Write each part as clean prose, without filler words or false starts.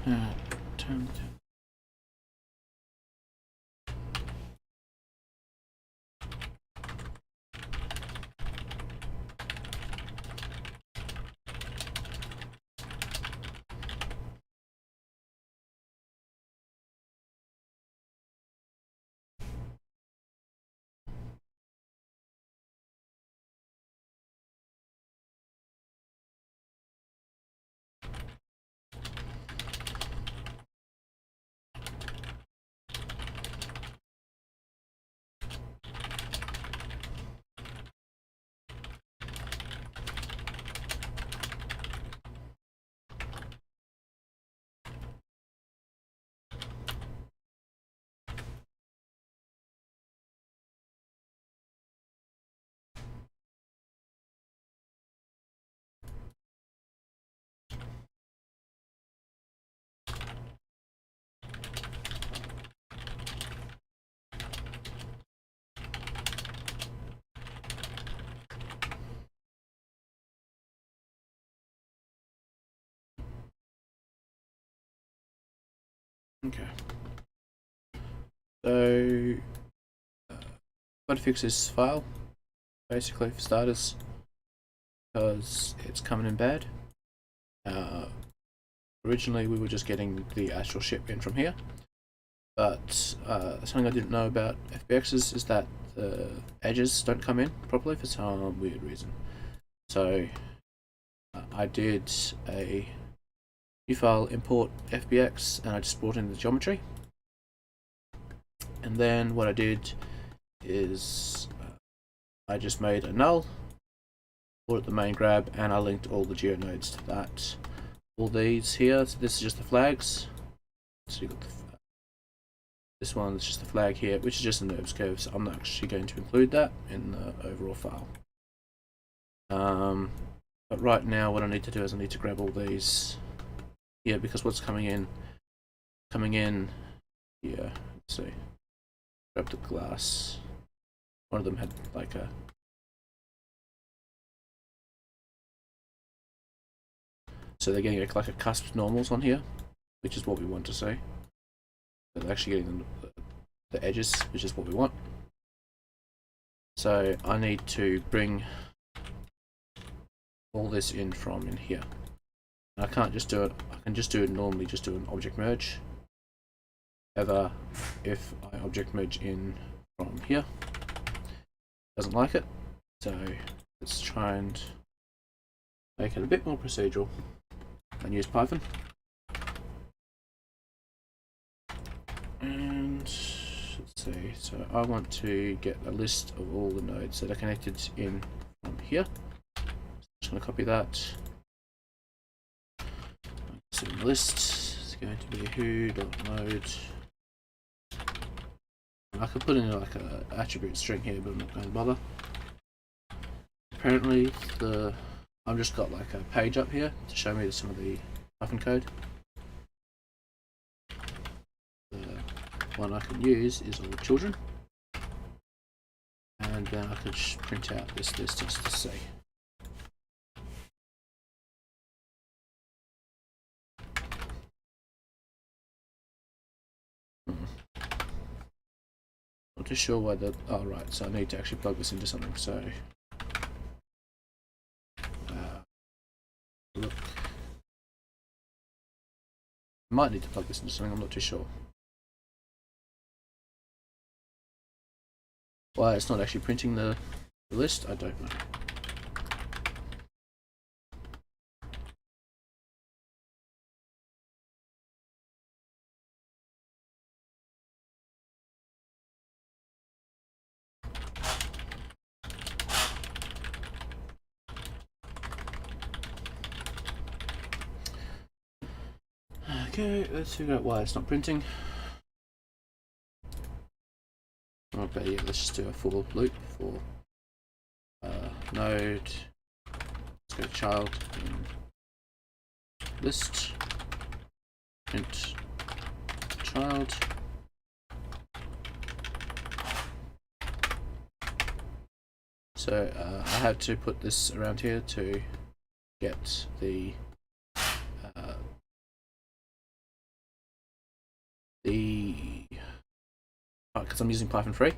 Turn. Okay. So, got to fix this file, basically, for starters, because it's coming in bad. Originally, we were just getting the actual ship in from here, but something I didn't know about FBXs is that the edges don't come in properly for some weird reason. So, I did a new file import FBX, and I just brought in the geometry. And then what I did is I just made a null, brought it the main grab, and I linked all the geonodes to that. All these here, so this is just the flags. So you got this one is just the flag here, which is just a nerves curve, so I'm not actually going to include that in the overall file. But right now what I need to do is I need to grab all these here, because what's coming in here, let's see, grab the glass. One of them had like a so they're getting like a cusp normals on here, which is what we want to see. They're actually getting the edges, which is what we want. So I need to bring all this in from in here. I can't just do it, I can just do it normally, just do an object merge. However, if I object merge in from here, it doesn't like it. So let's try and make it a bit more procedural and use Python. And let's see, so I want to get a list of all the nodes that are connected in from here. So I'm just going to copy that. So in the list is going to be who.node. I could put in like an attribute string here, but I'm not going to bother. Apparently, I've just got like a page up here to show me some of the Python code. The one I can use is all children, and then I could print out this list just to see. Not too sure why that. Oh, right. So I need to actually plug this into something. So look, I might need to plug this into something. I'm not too sure. Why it's not actually printing the list, I don't know. Okay, let's figure out why it's not printing. Okay, yeah, let's just do a for loop for node. Let's go child in list, print child. So I had to put this around here to get the because I'm using Python 3.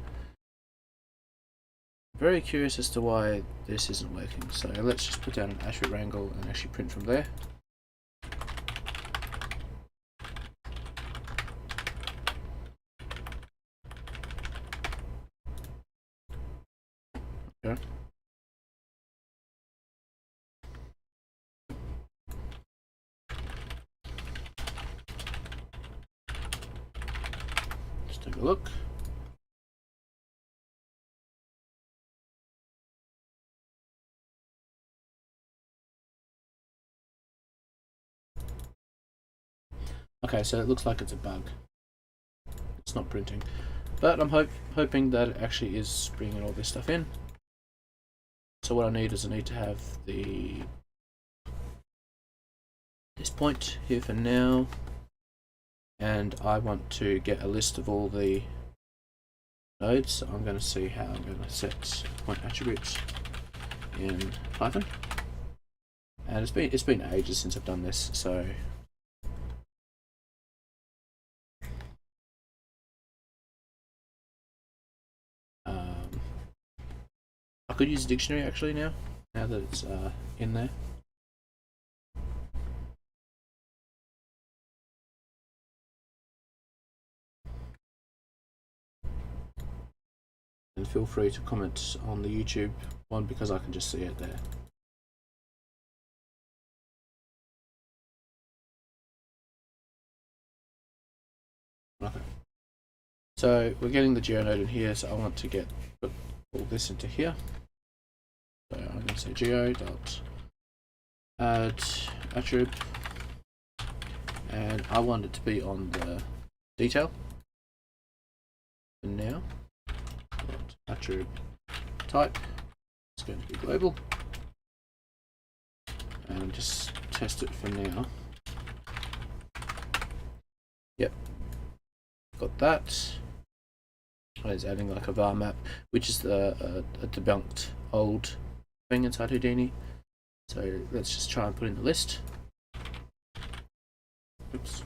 Very curious as to why this isn't working. So let's just put down an attribute wrangle and actually print from there. Okay. Let's take a look. Okay, so it looks like it's a bug. It's not printing, but I'm hoping that it actually is bringing all this stuff in. So what I need is I need to have this point here for now, and I want to get a list of all the nodes. So I'm going to see how I'm going to set point attributes in Python, and it's been ages since I've done this, so I could use a dictionary actually now that it's in there. And feel free to comment on the YouTube one because I can just see it there. Okay. So we're getting the geonode in here, so I want to put all this into here. So I'm going to say geo dot add attribute, and I want it to be on the detail. And now, attribute type is going to be global, and just test it for now. Yep, got that. It's adding like a var map, which is a debunked old thing inside Houdini. So let's just try and put in the list. Oops.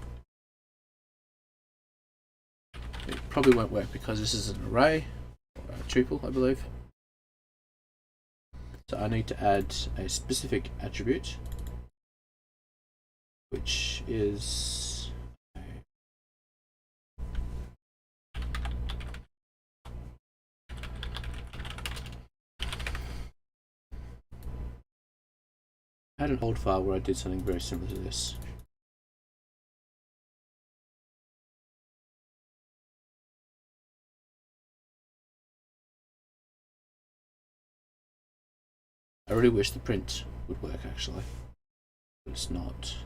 It probably won't work because this is an array, or a tuple, I believe. So I need to add a specific attribute, which is I had an old file where I did something very similar to this. I really wish the print would work actually, but it's not.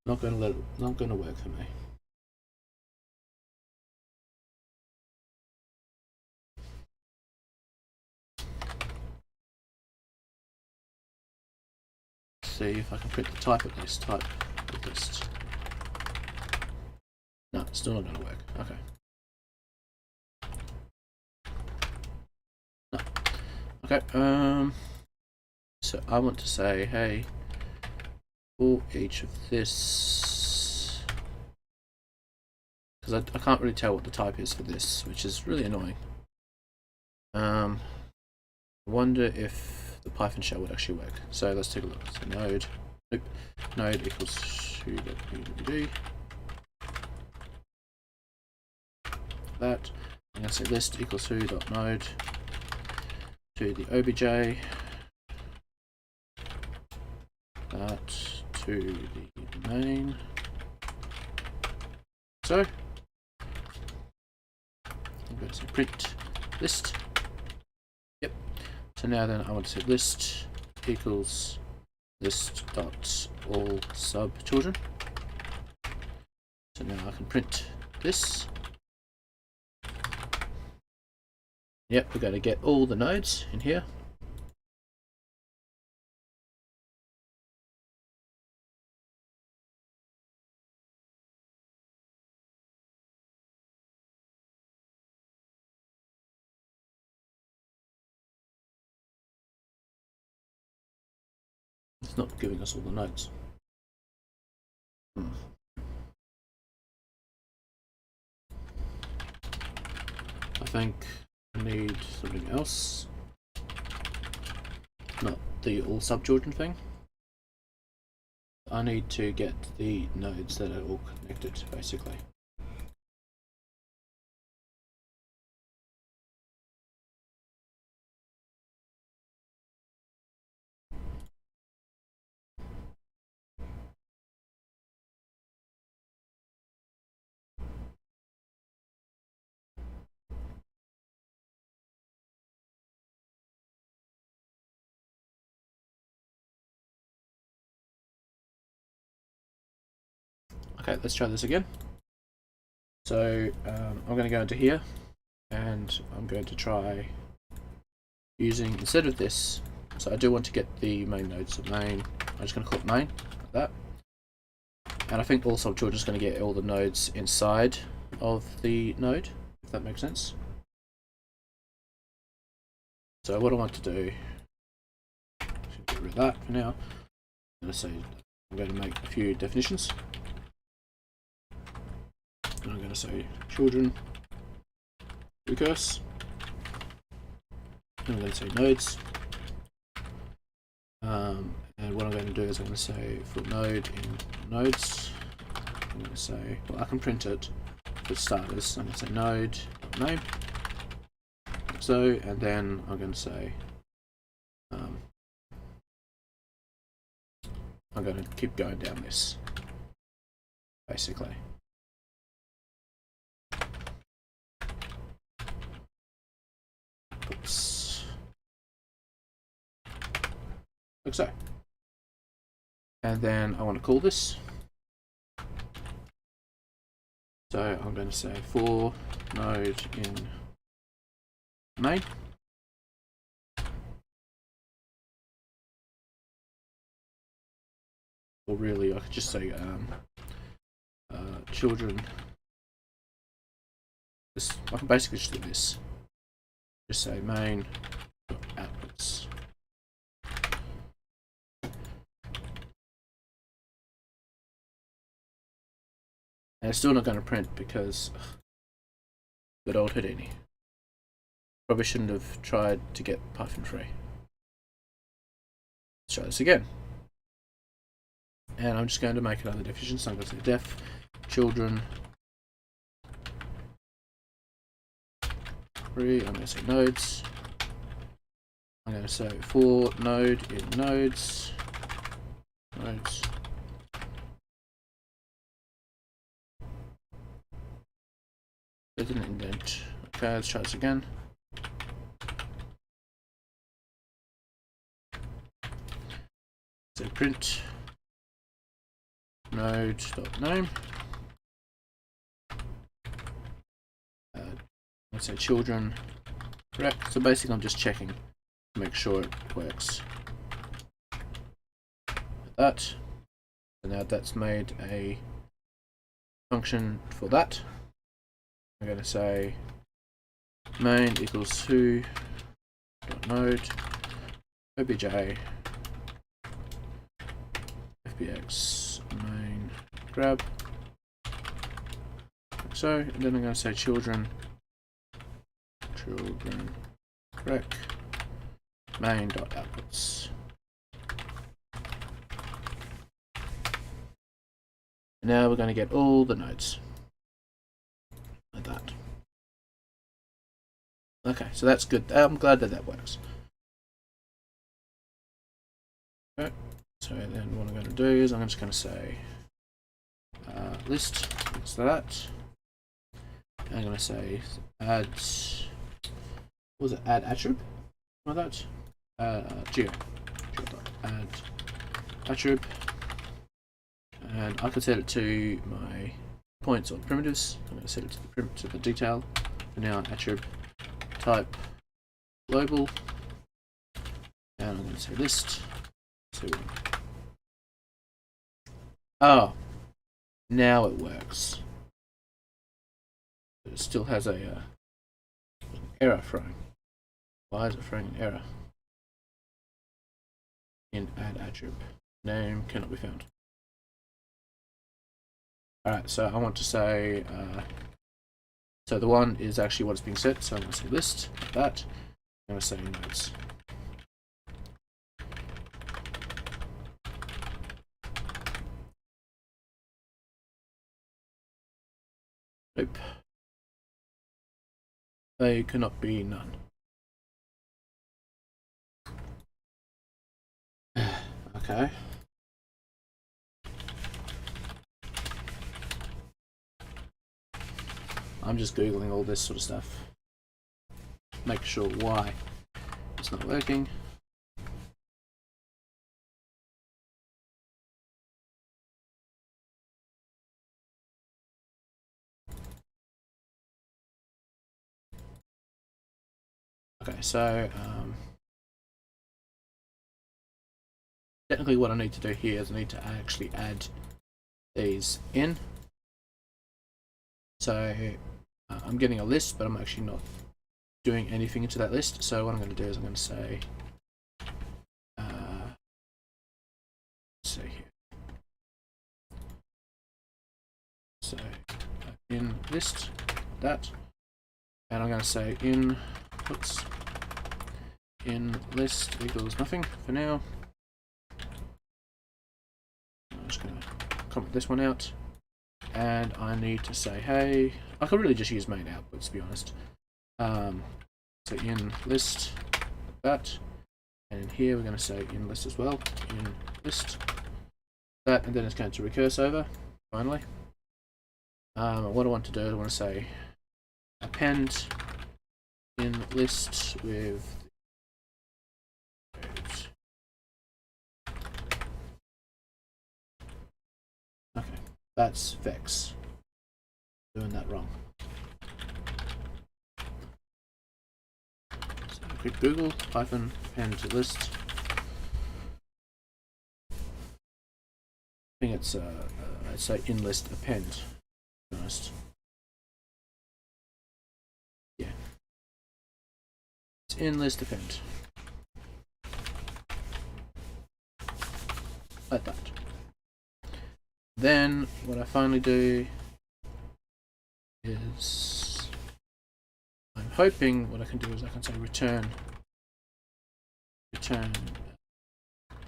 Not going to work for me. See if I can print the type of this type of list. No, it's still not going to work. Okay. No. Okay. So I want to say, hey, for each of this, because I can't really tell what the type is for this, which is really annoying. I wonder if the Python shell would actually work. So let's take a look. So node equals Houdini. That. I'm going to say list equals who.node to the obj. That to the main. So I'm going to say print list. Yep. So now then I want to say list equals list dot all sub children. So now I can print this. Yep, we're going to get all the nodes in here. It's not giving us all the nodes. think I need something else. Not the all subchildren thing. I need to get the nodes that are all connected, basically. Okay, let's try this again. So I'm going to go into here and I'm going to try using, instead of this, so I do want to get the main node, so main, I'm just going to call it main, like that. And I think also we're just going to get all the nodes inside of the node, if that makes sense. So what I want to do, get rid of that for now. I'm going to make a few definitions. And I'm going to say children recurse. And I'm going to say nodes. And what I'm going to do is I'm going to say for node in nodes. I'm going to say, well, I can print it for starters. I'm going to say node name. So, and then I'm going to say I'm going to keep going down this, basically. Oops. Like so. And then I want to call this. So I'm going to say for node in main. Or really, I could just say children. I can basically just do this. Just say main outputs. And it's still not going to print because good old Houdini. Probably shouldn't have tried to get Python free. Let's try this again. And I'm just going to make another definition. So I'm going to say def children free. I'm going to say nodes. I'm going to say for node in nodes. Nodes. There's an indent. Okay, let's try this again. So print node.name. Let's say children. Correct. So basically, I'm just checking to make sure it works. Like that. So now that's made a function for that. I'm going to say main equals who.node obj fbx main grab, like so, and then I'm going to say children rec main.outputs. And now we're going to get all the nodes like that. Okay, so that's good. I'm glad that that works. Okay, so then what I'm going to do is I'm just going to say list next to that. And I'm going to say add, what was it, add attrib? Like that? Geo. Add attrib. And I can set it to my points or primitives. I'm going to set it to the detail. For now, attrib type global. And I'm going to say list. So, oh, now it works. But it still has a an error throwing. Why is it throwing an error? In add attrib. Name cannot be found. Alright, so I want to say So the one is actually what's being set. So I'm going to say list, like that. I'm going to say nodes. Nope. They cannot be none. Okay. I'm just Googling all this sort of stuff. Make sure why it's not working. Okay, so technically what I need to do here is I need to actually add these in. So I'm getting a list, but I'm actually not doing anything into that list. So what I'm going to do is I'm going to say, let's see here. So in list, that, and I'm going to say in list equals nothing for now. I'm just going to comment this one out, and I need to say, hey, I could really just use main outputs to be honest. So in list that, and in here we're going to say in list as well, in list that, and then it's going to recurse over finally. What I want to do, I want to say append in list with okay, that's Vex. Doing that wrong. So quick Google append to list. I think it's I'd say in list append. To be honest. Yeah. It's in list append. Like that. Then what I finally do is I'm hoping what I can do is I can say return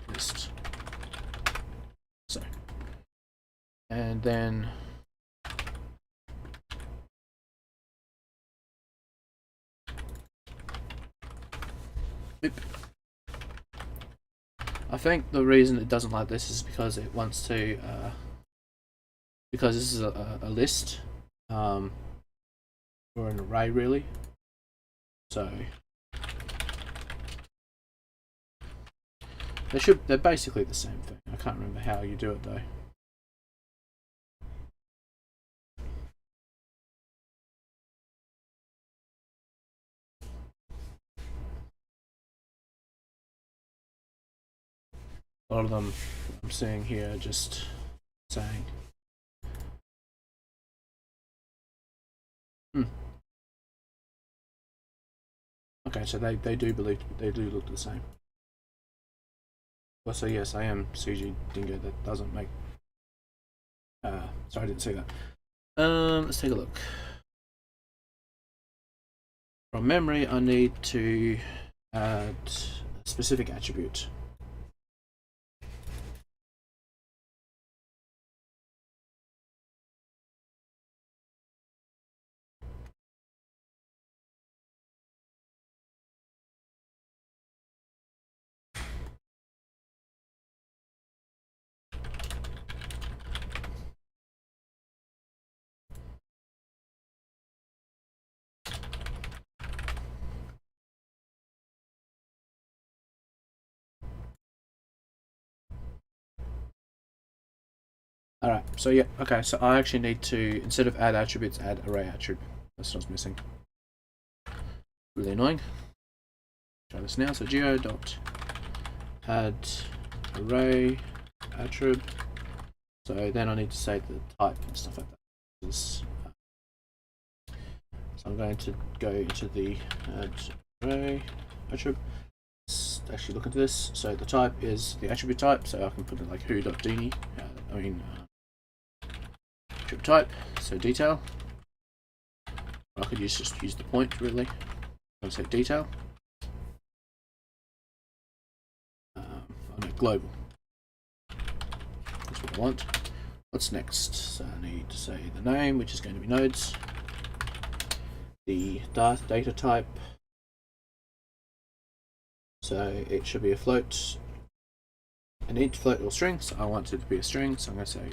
list. So, and then I think the reason it doesn't like this is because it wants to because this is a list or an array really, so they're basically the same thing. I can't remember how you do it though. A lot of them I'm seeing here are just saying okay, so they do look the same. Well, so yes, I am CG Dingo. That doesn't make sorry, I didn't see that. Let's take a look. From memory I need to add a specific attribute. Alright, so yeah, okay, so I actually need to, instead of add attributes, add array attribute. That's what I was missing. Really annoying. Try this now. So geo dot add array attribute. So then I need to say the type and stuff like that. So I'm going to go into the add array attribute. Let's actually look into this. So the type is the attribute type. So I can put it like Houdini. Attribute type. So detail. I could just use the point really. I'm going to say detail. Global. That's what I want. What's next? So I need to say the name, which is going to be nodes. The data type. So it should be a float, an int, float, or string. So I want it to be a string. So I'm going to say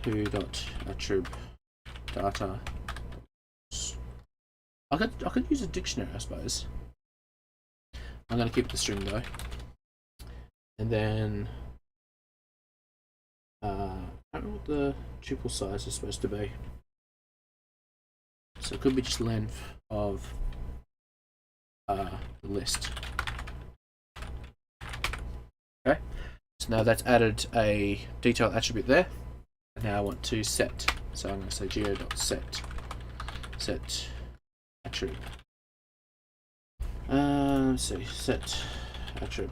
who.attrib data. I could use a dictionary, I suppose. I'm going to keep the string though. And then I don't know what the tuple size is supposed to be. So it could be just length of the list. Okay. So now that's added a detail attribute there. And now I want to set. So I'm going to say geo.set set attrib. Let's see, set attrib.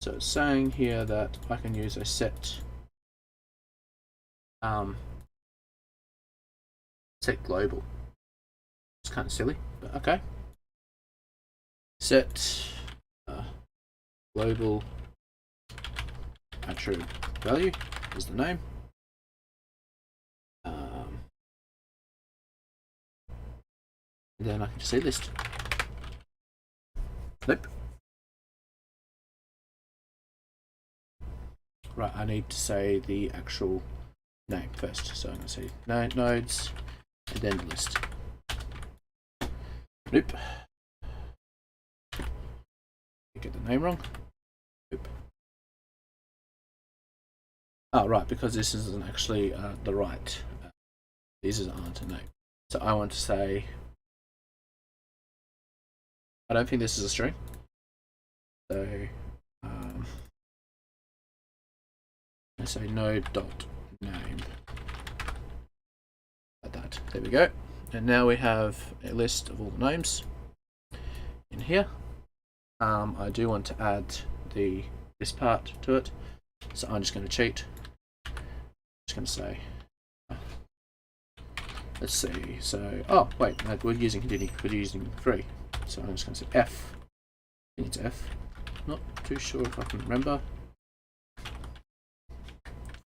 So it's saying here that I can use a set set global. It's kind of silly, but okay. Set global attribute value is the name. And then I can just say list. Nope. Right, I need to say the actual name first. So I'm going to say nodes and then the list. Nope. I get the name wrong. Nope. Oh, right, because this isn't actually the right. These aren't a name. So I want to say. I don't think this is a string. So I say node.name. Like that. There we go. And now we have a list of all the names in here. I do want to add this part to it. So I'm just going to cheat. I'm just going to say, let's see. So, oh wait, no, we're using Houdini. We're using 3. So I'm just going to say F. I think it's F. Not too sure if I can remember.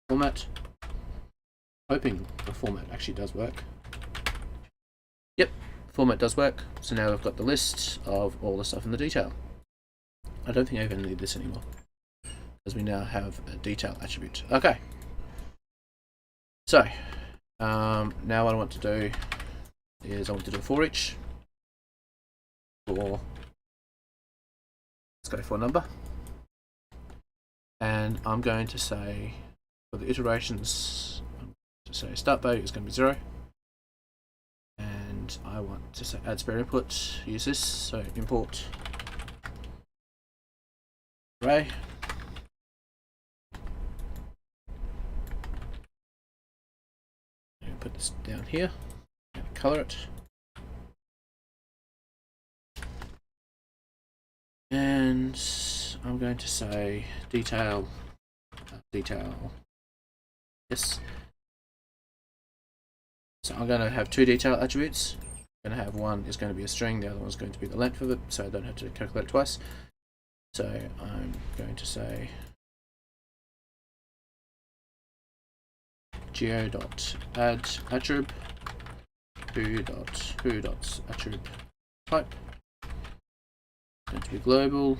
Format. Hoping the format actually does work. Yep, format does work. So now we've got the list of all the stuff in the detail. I don't think I even need this anymore, because we now have a detail attribute. Okay. So now what I want to do is I want to do a for each. Let's go for a number, and I'm going to say for the iterations, to say start value is going to be 0, and I want to say add spare input. Use this, so import array. And put this down here and color it. And I'm going to say detail, yes. So I'm going to have 2 detail attributes. I'm going to have one is going to be a string, the other one is going to be the length of it, so I don't have to calculate it twice. So I'm going to say geo.add attrib, who.attrib type. It's going to be global.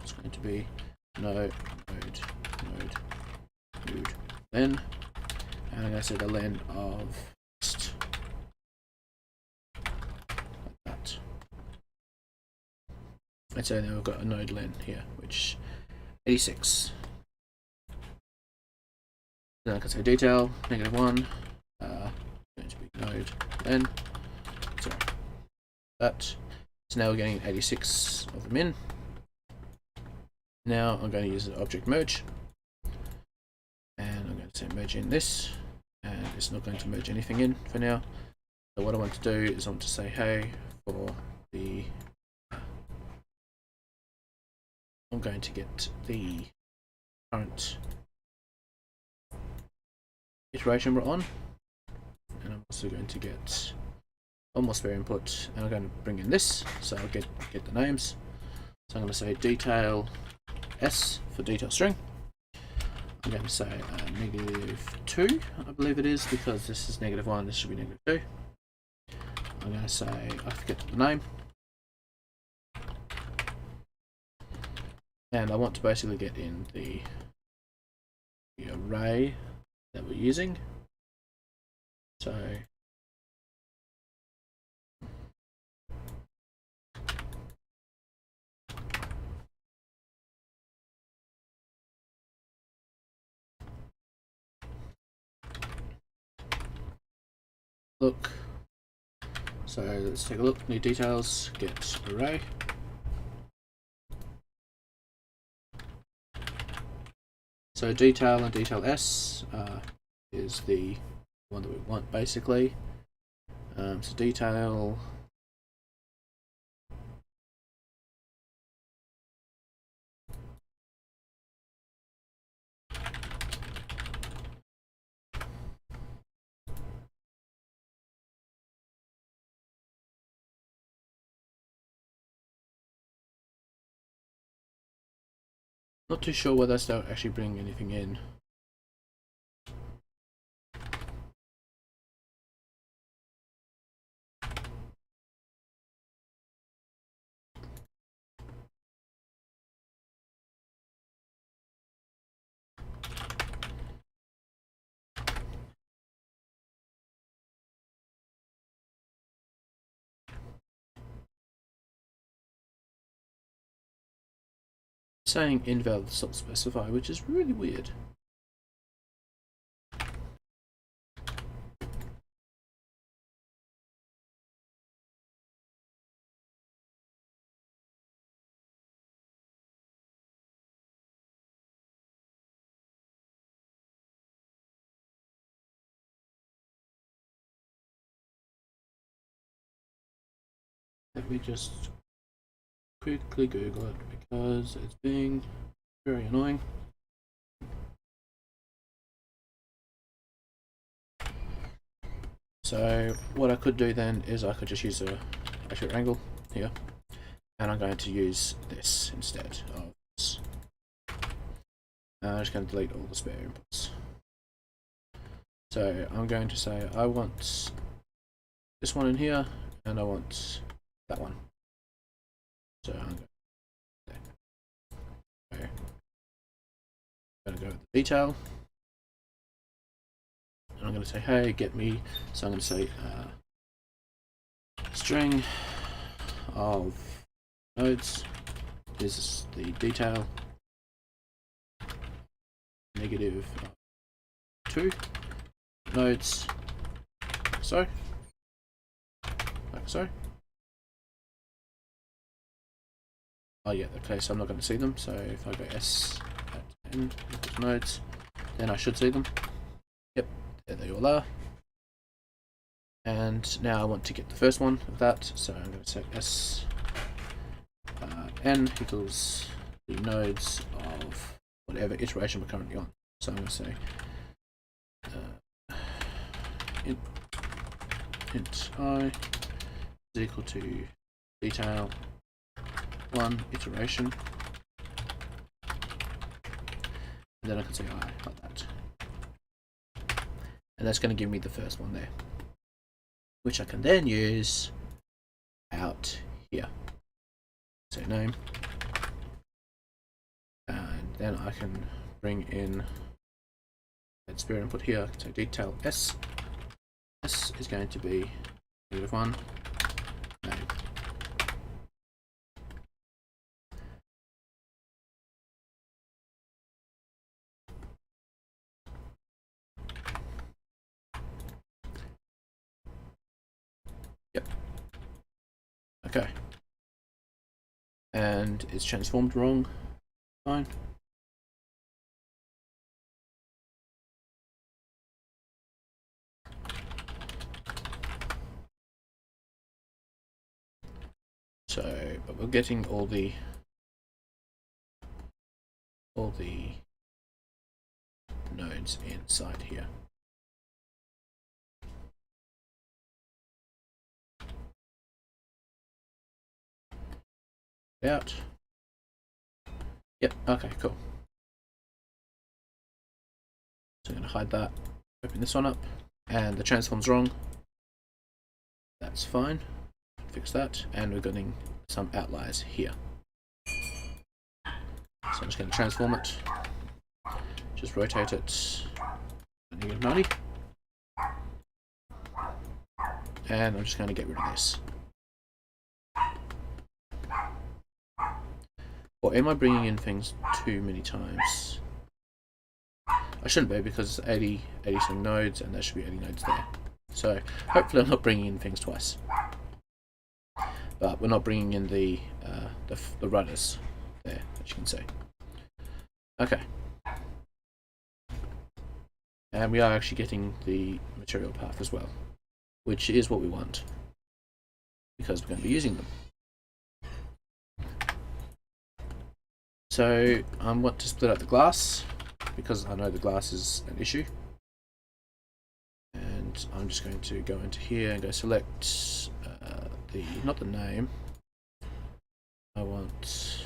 It's going to be node len, and I'm going to say the len of list. Like that. And so now we've got a node len here, which 86. Then I can say detail -1. Going to be node len. So that. So now we're getting 86 of them in. Now I'm going to use the object merge, and I'm going to say merge in this, and it's not going to merge anything in for now. So what I want to do is I want to say, hey, for the I'm going to get the current iteration we're on, and I'm also going to get almost spare input, and I'm going to bring in this, so I'll get the names. So I'm going to say detail s for detail string. I'm going to say -2, I believe it is, because this is -1, this should be -2. I'm going to say, I forget the name, and I want to basically get in the array that we're using. So look, so let's take a look. New details, get array. So detail and detail s is the one that we want basically. So detail not too sure whether they'll actually bring anything in. Saying invalid stop specify, which is really weird. Let me just quickly Google it because it's being very annoying. So what I could do then is I could just use a actual angle here, and I'm going to use this instead of this. I'm just going to delete all the spare inputs. So I'm going to say I want this one in here, and I want that one. So I'm going to go with the detail, and I'm going to say, hey, get me. So I'm going to say string of nodes. This is the detail -2 nodes. So like so. Oh yeah, okay, so I'm not going to see them. So if I go s at n equals nodes, then I should see them. Yep, there they all are. And now I want to get the first one of that, so I'm going to say s n equals the nodes of whatever iteration we're currently on. So I'm going to say int I is equal to detail 1 iteration, and then I can say I like that, and that's going to give me the first one there, which I can then use out here. Say name, and then I can bring in that spare input here. So detail s is going to be -1 name. Yep. Okay. And it's transformed wrong. fine. So, but we're getting all the nodes inside here. Out. Yep, okay, cool. So I'm going to hide that, open this one up, and the transform's wrong. That's fine. Fix that, and we're getting some outliers here. So I'm just going to transform it, just rotate it -90, and I'm just going to get rid of this. Or am I bringing in things too many times? I shouldn't be, because it's 80 some nodes, and there should be 80 nodes there. So hopefully I'm not bringing in things twice. But we're not bringing in the rudders there, as you can see. Okay. And we are actually getting the material path as well, which is what we want, because we're going to be using them. So I want to split out the glass, because I know the glass is an issue. And I'm just going to go into here and go select not the name. I want,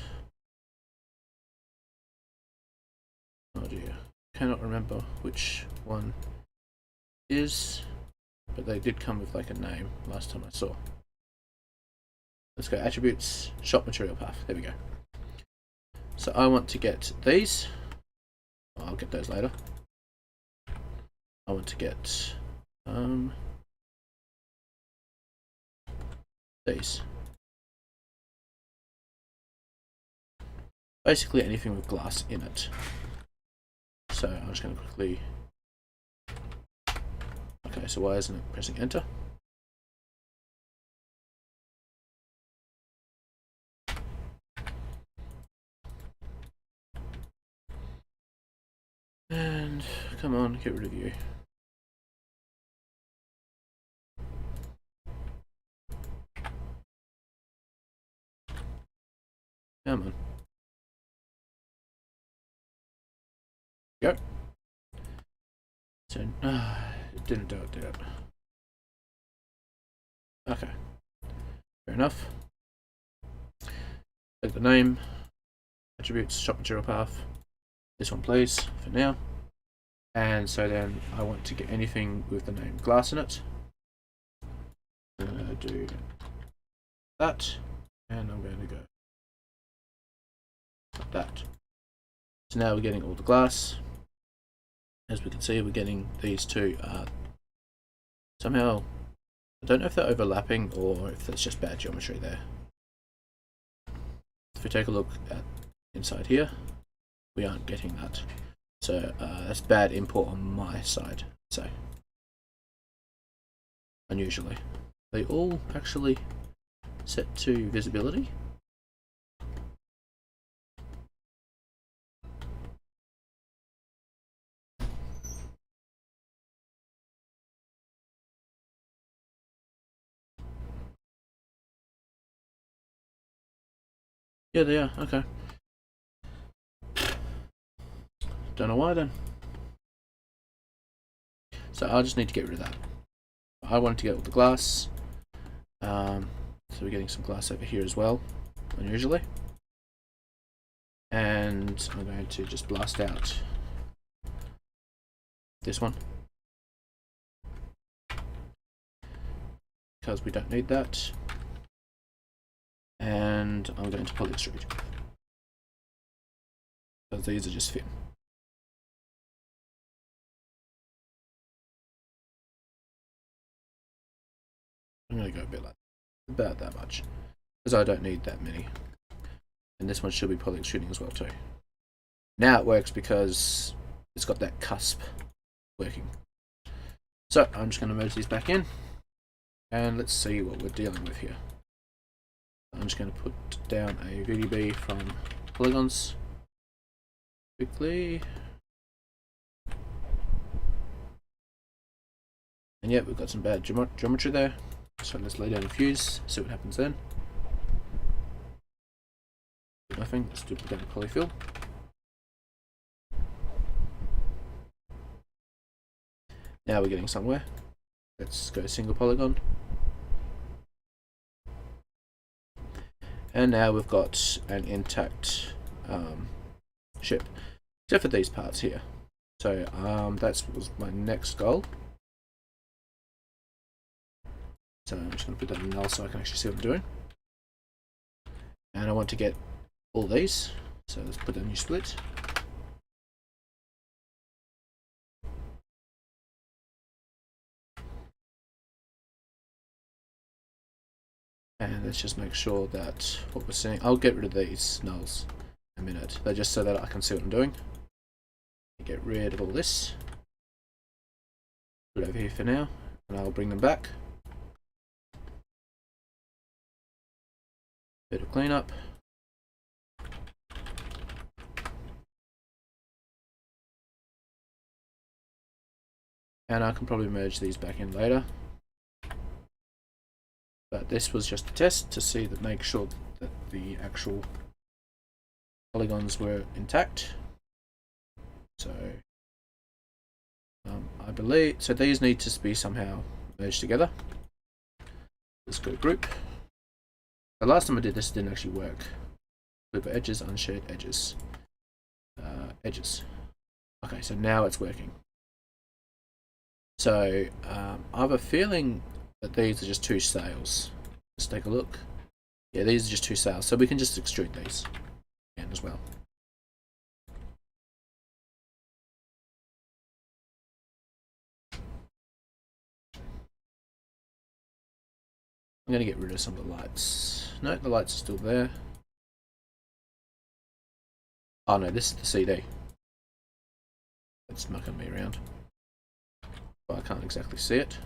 oh dear, cannot remember which one is, but they did come with like a name last time I saw. Let's go attributes, shop material path. There we go. So I want to get these. I'll get those later. I want to get these. Basically anything with glass in it. So I'm just going to quickly. Okay, so why isn't it pressing enter? And come on, get rid of you. Come on. Go. So, it didn't do it, did it? Okay. Fair enough. Take the name, attributes, shop material path. This one, please, for now. And so then I want to get anything with the name glass in it. I'm going to do that, and I'm going to go like that. So now we're getting all the glass. As we can see, we're getting these two somehow, I don't know if they're overlapping or if that's just bad geometry there. If we take a look at inside here, we aren't getting that. So that's bad import on my side, so unusually. They all actually set to visibility. Yeah, they are. Okay. Don't know why then. So I'll just need to get rid of that. I wanted to get all the glass. So we're getting some glass over here as well, unusually. And I'm going to just blast out this one, because we don't need that. And I'm going to poly extrude, because these are just thin. I'm going to go a bit like about that much, because I don't need that many. And this one should be poly extruding as well too. Now it works because it's got that cusp working. So I'm just going to merge these back in, and let's see what we're dealing with here. I'm just going to put down a VDB from polygons, quickly. And yeah, we've got some bad geometry there. So let's lay down a fuse, see what happens then. Nothing, let's duplicate a polyfill. Now we're getting somewhere. Let's go single polygon. And now we've got an intact ship, except for these parts here. So that was my next goal. So I'm just going to put that in null so I can actually see what I'm doing. And I want to get all these, so let's put a new split. And let's just make sure that what we're seeing, I'll get rid of these nulls in a minute. They're just so that I can see what I'm doing. Get rid of all this. Put it over here for now, and I'll bring them back. Bit of cleanup. And I can probably merge these back in later. But this was just a test to see that, make sure that the actual polygons were intact. So I believe, so these need to be somehow merged together. Let's go group. The last time I did this didn't actually work. Group of edges, unshared edges. Edges. Okay, so now it's working. So I have a feeling that these are just two sails. Let's take a look. Yeah, these are just two sails, so we can just extrude these again as well. I'm going to get rid of some of the lights. No, the lights are still there. Oh no, this is the CD. It's mucking me around. But I can't exactly see it.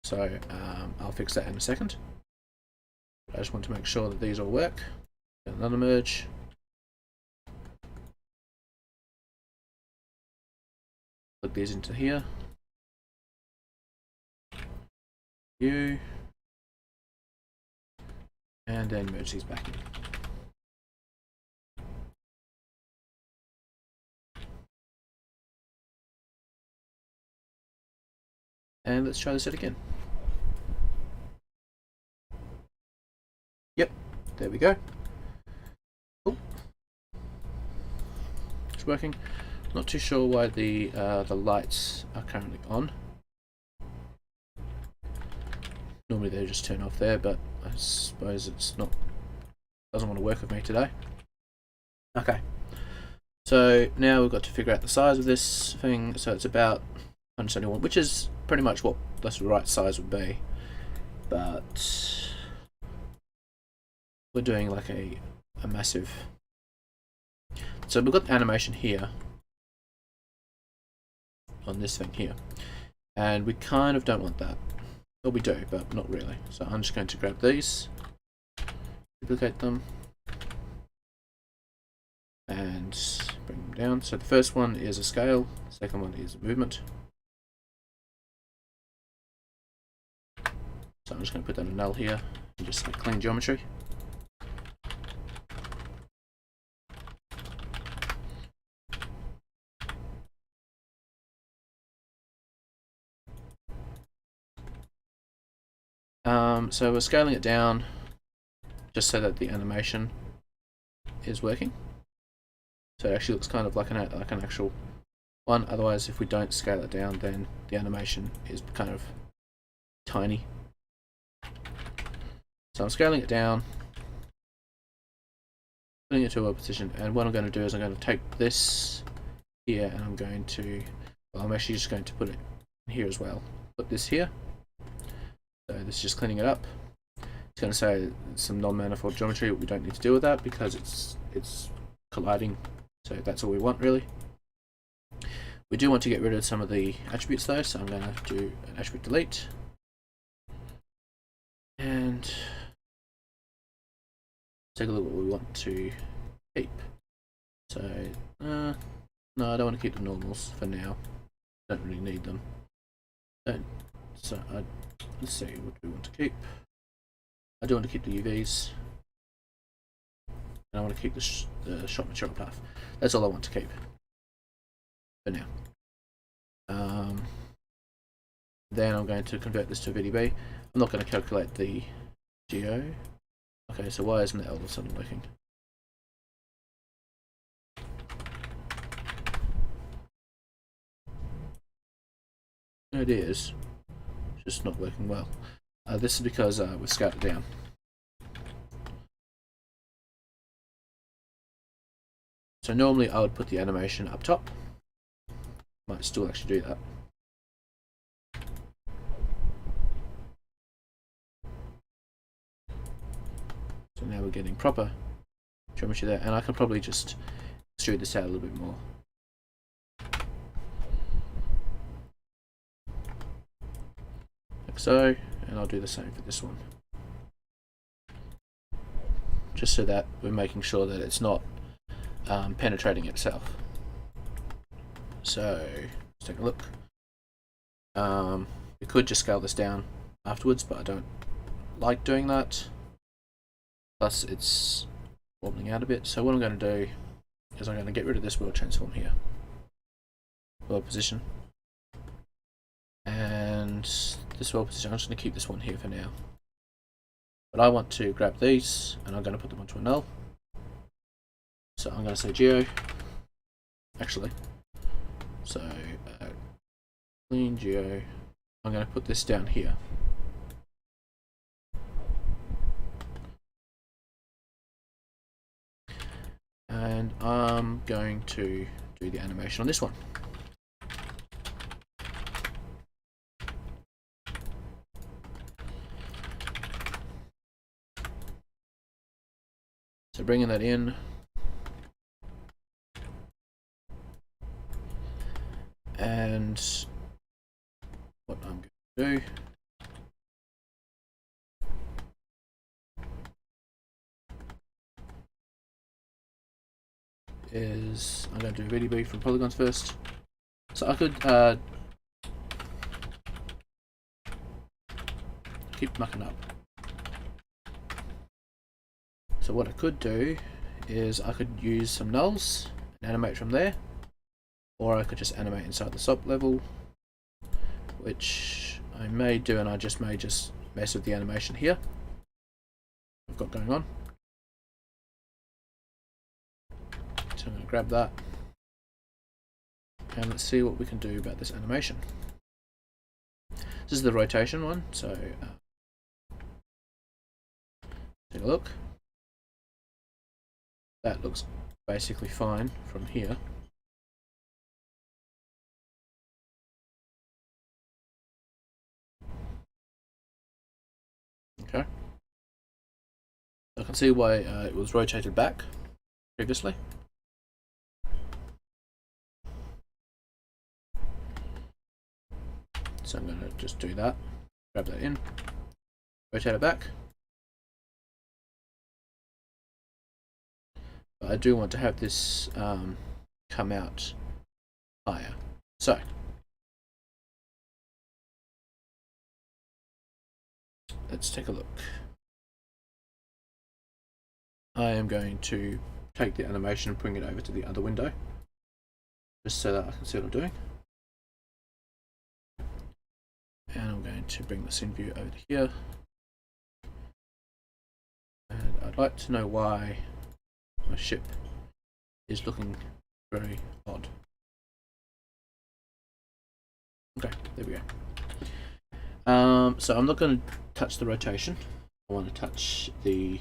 So I'll fix that in a second. I just want to make sure that these all work. Another merge. Plug these into here. View. And then merge these back in. And let's try this out again. Yep, there we go. Cool. It's working. Not too sure why the lights are currently on. Normally they just turn off there, but I suppose it's not, doesn't want to work with me today. Okay, so now we've got to figure out the size of this thing. So it's about 171, which is pretty much what the right size would be, but we're doing like a massive. So we've got the animation here on this thing here, and we kind of don't want that. Well, we do, but not really. So I'm just going to grab these, duplicate them, and bring them down. So the first one is a scale, the second one is a movement. So I'm just going to put that in null here and just say clean geometry. So we're scaling it down just so that the animation is working. So it actually looks kind of like an actual one. Otherwise, if we don't scale it down, then the animation is kind of tiny. So I'm scaling it down, putting it to a position, and what I'm going to do is I'm going to take this here and I'm going to, well, I'm actually just going to put it here as well. Put this here. So this is just cleaning it up. It's going to say some non-manifold geometry, but we don't need to deal with that because it's colliding. So that's all we want really. We do want to get rid of some of the attributes though, so I'm going to do an attribute delete. And take a look at what we want to keep. So No, I don't want to keep the normals for now. Don't really need them. So let's see, what do we want to keep? I do want to keep the UVs. And I want to keep the shot material path. That's all I want to keep for now. Then I'm going to convert this to VDB. I'm not going to calculate the geo. Okay, so why isn't it all of a sudden working? It is. It's just not working well. This is because we've scaled it down. So normally I would put the animation up top. Might still actually do that. So now we're getting proper geometry there, and I can probably just extrude this out a little bit more. Like so, and I'll do the same for this one. Just so that we're making sure that it's not penetrating itself. So let's take a look. We could just scale this down afterwards, but I don't like doing that. Plus it's wobbling out a bit. So what I'm going to do is I'm going to get rid of this world transform here. World position. And this world position, I'm just going to keep this one here for now. But I want to grab these and I'm going to put them onto a null. So I'm going to say geo, actually. So clean geo. I'm going to put this down here. And I'm going to do the animation on this one. So bringing that in. And what I'm going to do is I'm going to do VDB from polygons first. So I could keep mucking up. So what I could do is I could use some nulls and animate from there. Or I could just animate inside the SOP level, which I may do, and I may just mess with the animation here I've got going on. So I'm going to grab that, and let's see what we can do about this animation. This is the rotation one, so take a look. That looks basically fine from here. Okay. I can see why it was rotated back previously. So I'm going to just do that, grab that in, rotate it back. But I do want to have this come out higher. So let's take a look. I am going to take the animation and bring it over to the other window, just so that I can see what I'm doing. And I'm going to bring this in view over to here. And I'd like to know why my ship is looking very odd. Okay, there we go. So I'm not going to touch the rotation. I want to touch the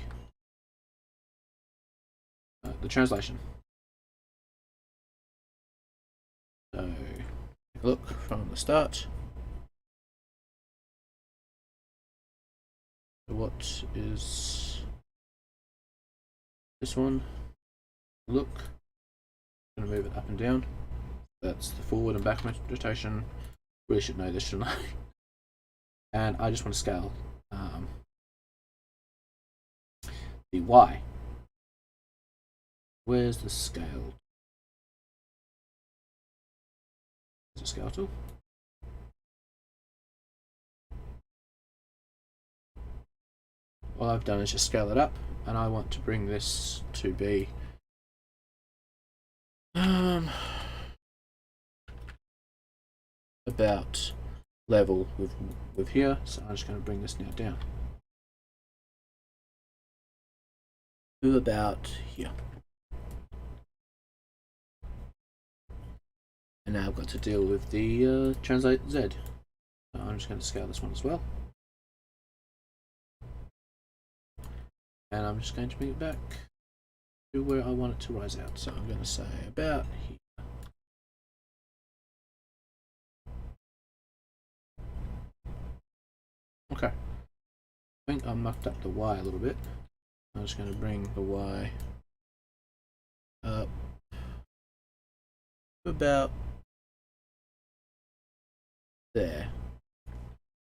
translation. So take a look from the start. What is this one? Look, I'm going to move it up and down. That's the forward and back rotation. Really should know this, shouldn't I? And I just want to scale the Y. Where's the scale? to scale tool. All I've done is just scale it up, and I want to bring this to be about level with here, so I'm just going to bring this now down to about here. And now I've got to deal with the translate Z. So I'm just going to scale this one as well. And I'm just going to bring it back to where I want it to rise out. So I'm going to say about here. Okay. I think I mucked up the Y a little bit. I'm just going to bring the Y up to about there. I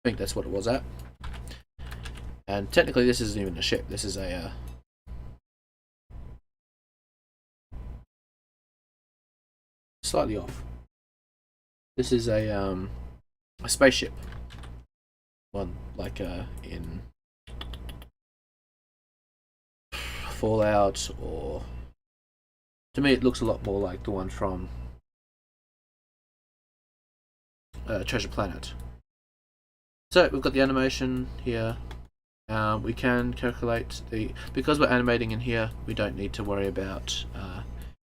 think that's what it was at. And technically this isn't even a ship, this is a slightly off. This is a spaceship. One like in Fallout, or to me it looks a lot more like the one from Treasure Planet. So we've got the animation here. We can calculate because we're animating in here, we don't need to worry about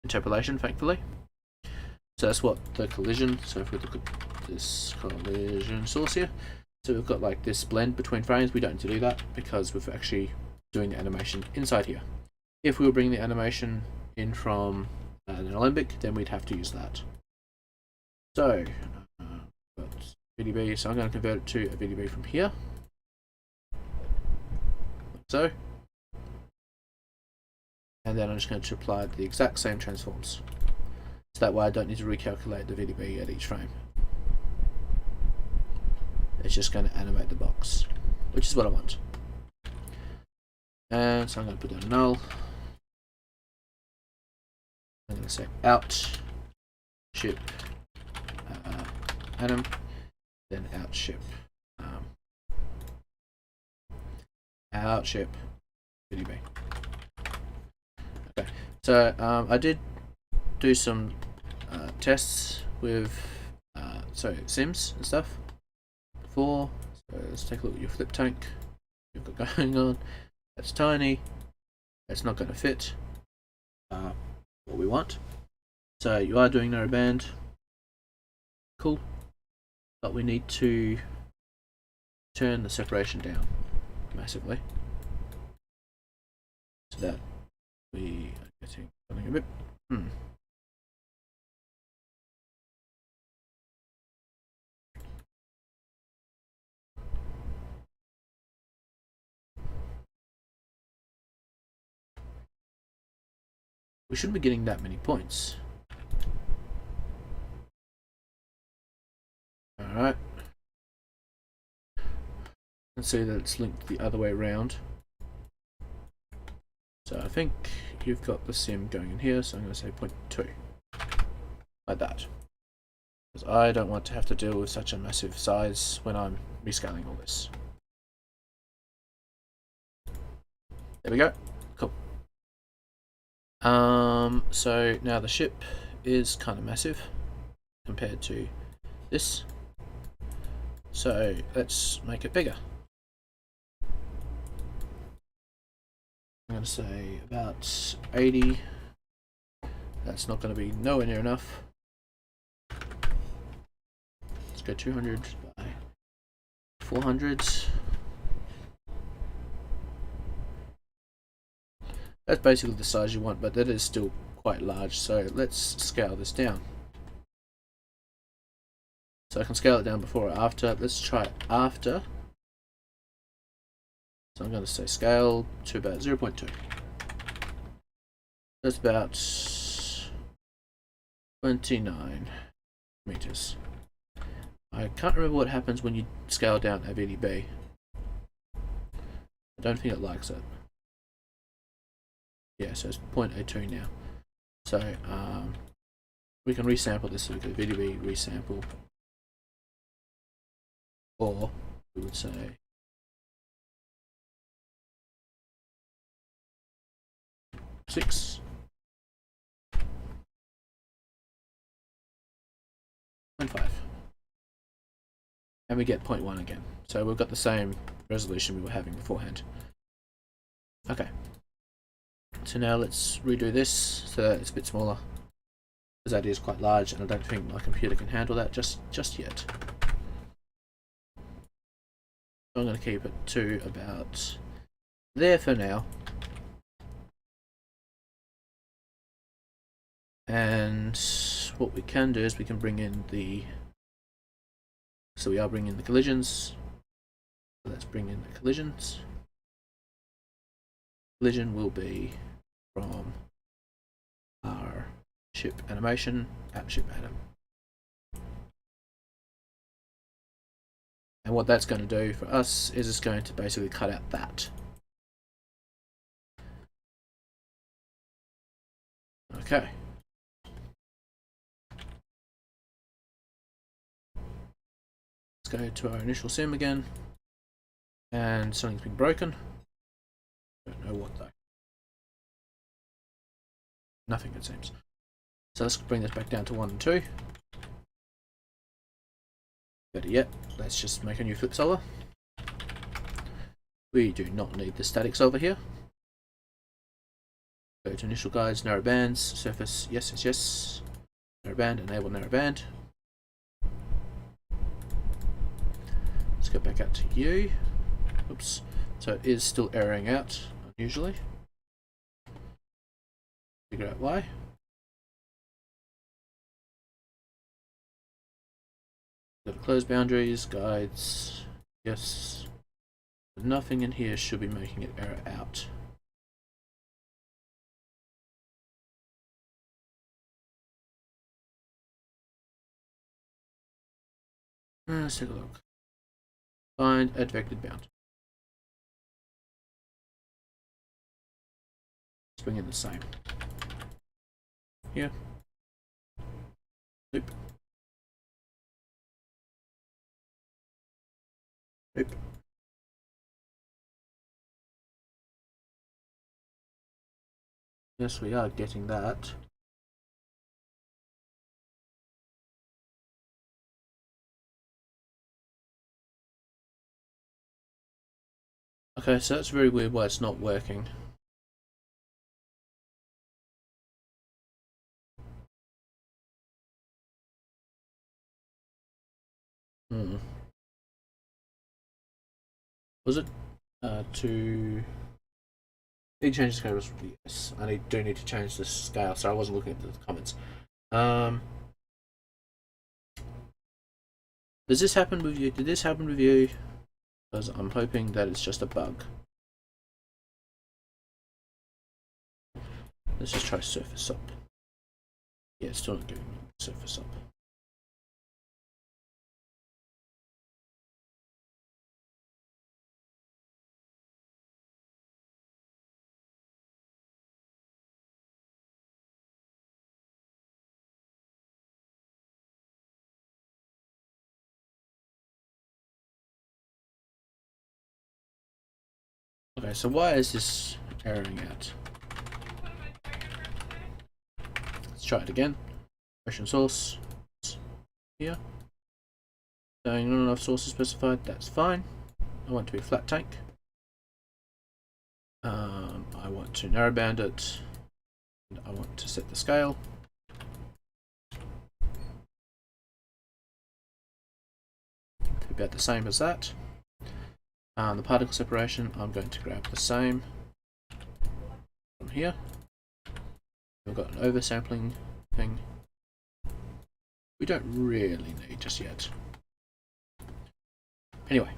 interpolation, thankfully. So that's what the collision, so if we look at this collision source here, so we've got like this blend between frames. We don't need to do that because we're actually doing the animation inside here. If we were bringing the animation in from an Alembic, then we'd have to use that. So, got VDB, so I'm going to convert it to a VDB from here. So, and then I'm just going to apply the exact same transforms. So that way I don't need to recalculate the VDB at each frame. It's just going to animate the box, which is what I want. And so I'm going to put down a null. I'm going to say out ship anim, then out ship VDB. Okay, so I did do some tests with sims and stuff before. So let's take a look at your flip tank you've got going on. That's tiny. That's not going to fit what we want. So you are doing narrowband. Cool. But we need to turn the separation down massively so that we are getting something a bit we shouldn't be getting that many points. Alright. Let's see that it's linked the other way around. So I think you've got the sim going in here, so I'm going to say 0.2. Like that. Because I don't want to have to deal with such a massive size when I'm rescaling all this. There we go. Cool. So now the ship is kind of massive compared to this. So let's make it bigger. I'm going to say about 80. That's not going to be nowhere near enough. Let's go 200 by 400. That's basically the size you want, but that is still quite large, so let's scale this down. So I can scale it down before or after. Let's try it after. So I'm going to say scale to about 0.2. That's about 29 meters. I can't remember what happens when you scale down a VDB. I don't think it likes it. Yeah, so it's 0.02 now. So we can resample this, so we can VDB resample, or we would say six and 5, and we get 0.1 again. So we've got the same resolution we were having beforehand. Okay, so now let's redo this so that it's a bit smaller, because that is quite large, and I don't think my computer can handle that just yet. So I'm going to keep it to about there for now. And what we can do is we can bring in the, so we are bringing in the collisions. So let's bring in the collisions. Collision will be from our ship animation at ship anim. And what that's going to do for us is it's going to basically cut out that. Okay. Let's go to our initial sim again. And something's been broken. Don't know what though. Nothing, it seems. So let's bring this back down to 1 and 2. Better yet, let's just make a new flip solver. We do not need the static solver here. Go to initial guides, narrow bands, surface, yes, yes, yes. Narrow band, enable narrow band. Let's go back out to U. Oops. So it is still erroring out, unusually. Figure out why. Go to close boundaries, guides, yes. Nothing in here should be making it error out. Let's take a look. Find add vectored bound. Let's bring in the same. Here. Loop. Loop. Yes, we are getting that. Okay, so that's very weird why it's not working. Was it to need to change the scale? Yes, I do need to change the scale. So I wasn't looking at the comments. Does this happen with you? Did this happen with you? Because I'm hoping that it's just a bug. Let's just try surface up. Yeah, it's still not giving me surface up. Okay, so why is this erroring out? Let's try it again. Motion source here. Saying not enough sources specified, that's fine. I want to be a flat tank. I want to narrowband it. And I want to set the scale. About the same as that. The particle separation, I'm going to grab the same from here. We've got an oversampling thing. We don't really need just yet. Anyway,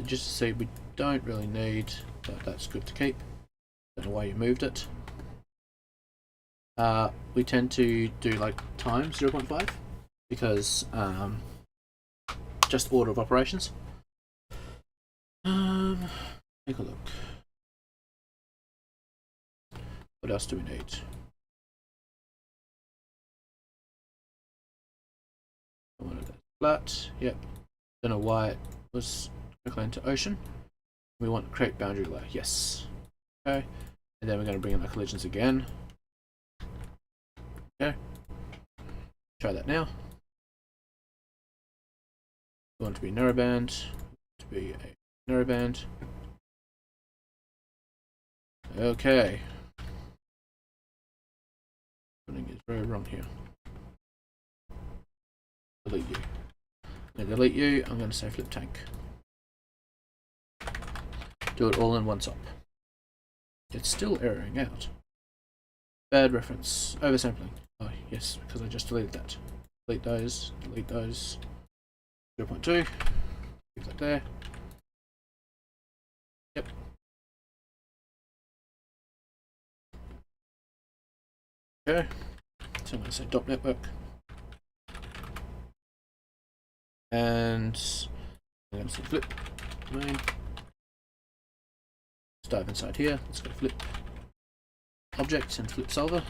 just to see, we don't really need, but that's good to keep. Don't know why you moved it. We tend to do like times 0.5 because just order of operations. Take a look. What else do we need? flat. Yep. Don't know why it was quickly into ocean. We want to create boundary layer. Yes. Okay. And then we're going to bring in our collisions again. Okay. Try that now. We want it to be narrowband. To be a narrowband. Okay. Something is very wrong here. Delete you. I'm going to delete you. I'm going to say flip tank. Do it all in one stop. It's still erroring out. Bad reference. Oversampling. Oh, yes, because I just deleted that. Delete those. Delete those. 0.2. Leave that there. Yep. Okay. So I'm going to say dot network. And I'm going to say flip domain. Let's dive inside here. Let's go flip objects and flip solver.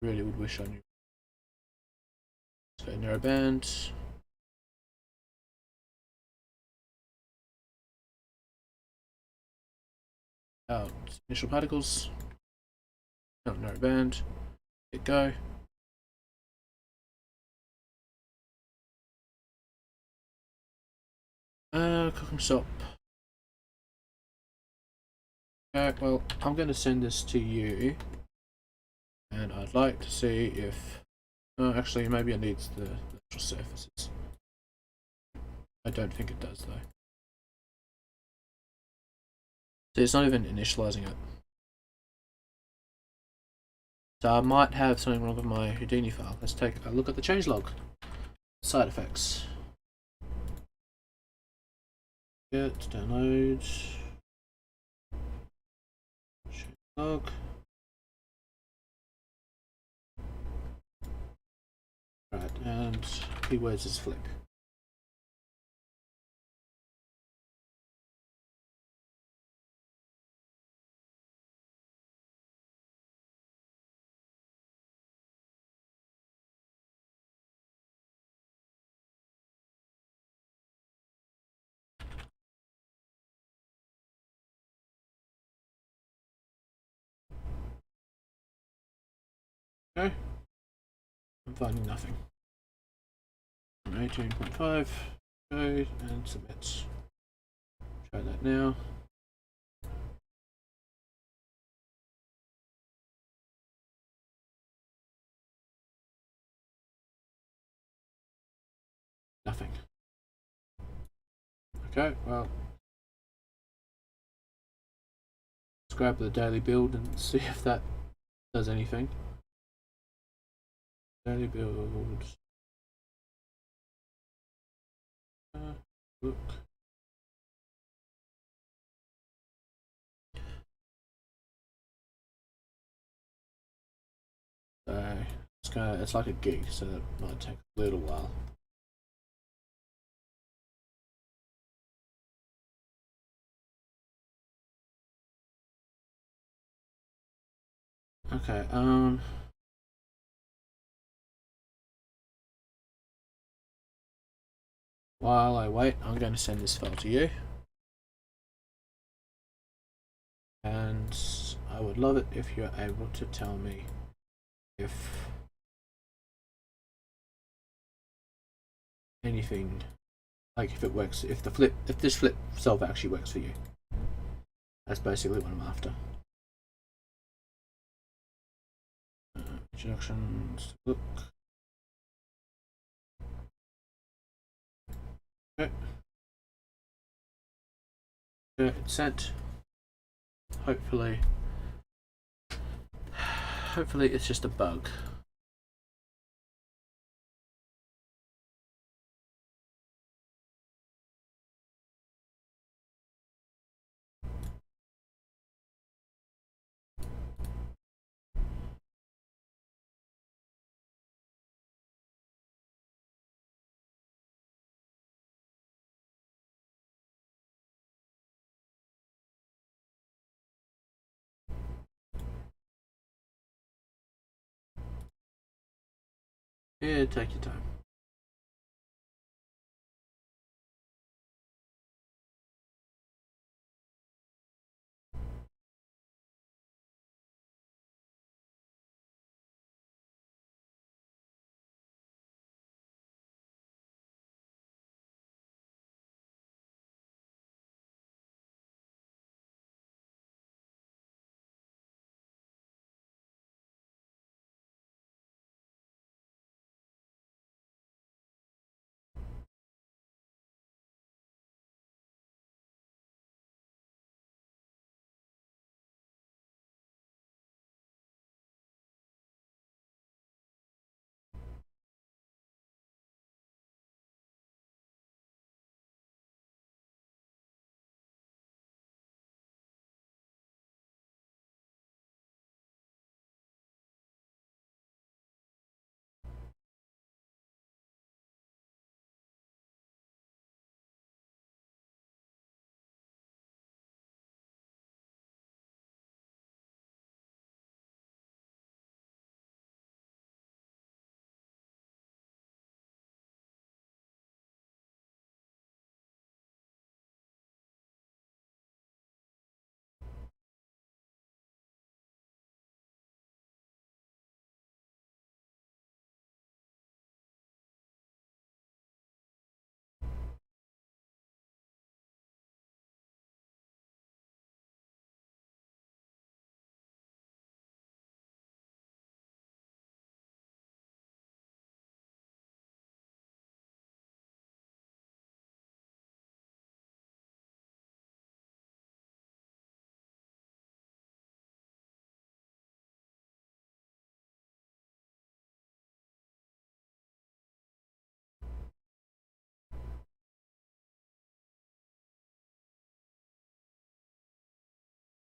Really would wish I knew. So narrowband. Out initial particles. Not narrowband. Hit go. Cook and stop. Okay, well, I'm going to send this to you, and I'd like to see if. Actually, maybe it needs the actual surfaces. I don't think it does, though. So it's not even initializing it. So I might have something wrong with my Houdini file. Let's take a look at the changelog. Side effects. Get download. Changelog. Right, and keywords is flip. Okay. I'm finding nothing. 18.5. Go and submit. Try that now. Nothing. Okay, well, let's grab the daily build and see if that does anything. Daily build. Look. So it's like a gig, so it might take a little while. Okay, while I wait, I'm going to send this file to you. And I would love it if you're able to tell me if anything, like if it works, if this flip solver actually works for you. That's basically what I'm after. Introductions, look. Okay. Okay, it's sent. Hopefully it's just a bug. Yeah, take your time.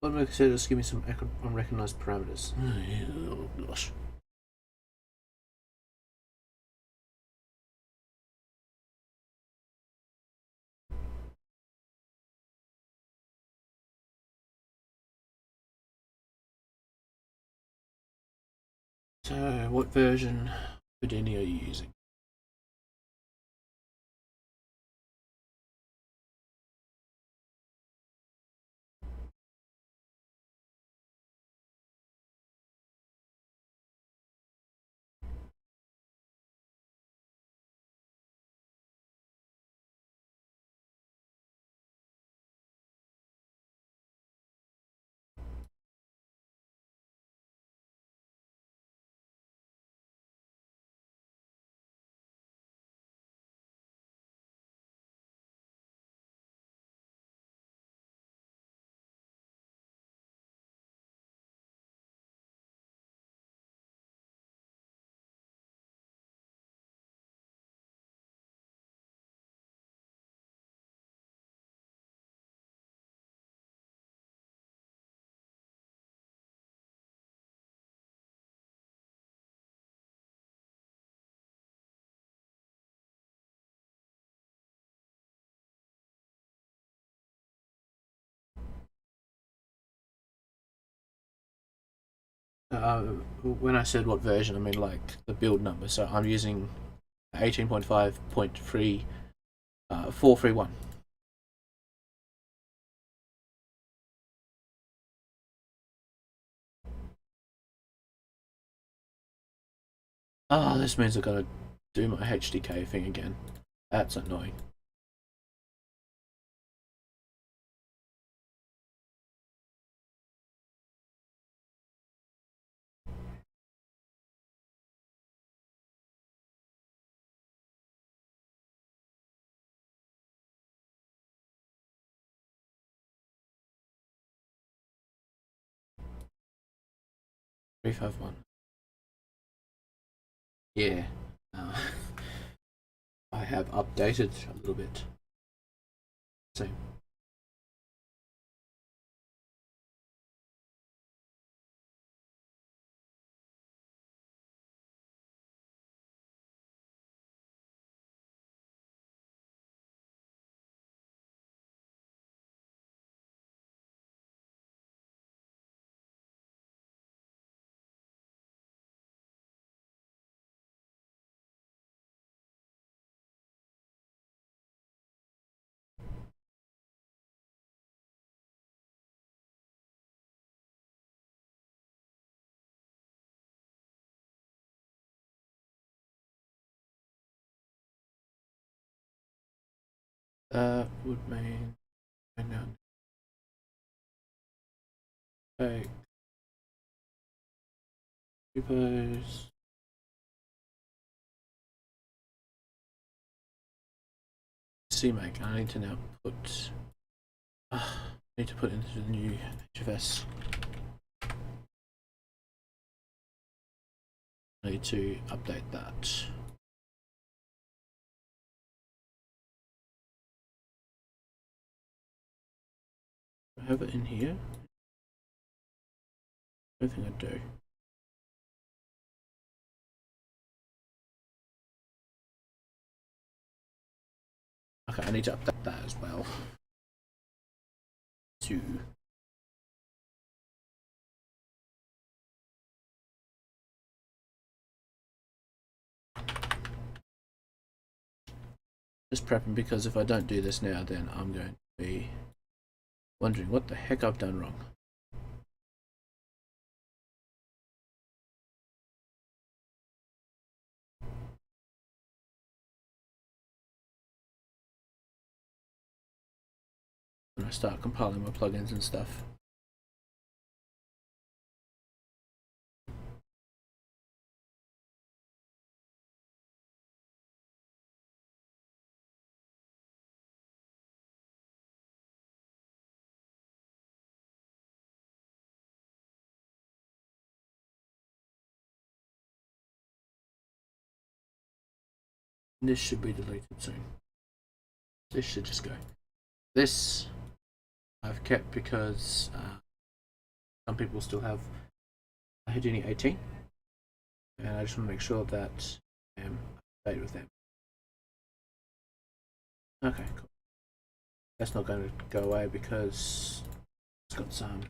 What am I consider? Just give me some unrecognized parameters. Oh gosh. So, what version of Houdini are you using? When I said what version, I mean like the build number. So I'm using 18.5.3 431. Oh, this means I've got to do my HDK thing again. That's annoying. Three five one. Yeah. Uh, I have updated a little bit. So That would mean now take repos. CMake. I need to now put. I need to put into the new HFS. I need to update that. I have it in here. I don't think I do. Okay, I need to update that as well. To just prepping, because if I don't do this now, then I'm going to be wondering what the heck I've done wrong. When I start compiling my plugins and stuff. This should be deleted soon. This should just go. This I've kept because some people still have a Houdini 18, and I just want to make sure that I'm up to date with them. Okay, cool. That's not going to go away because it's got some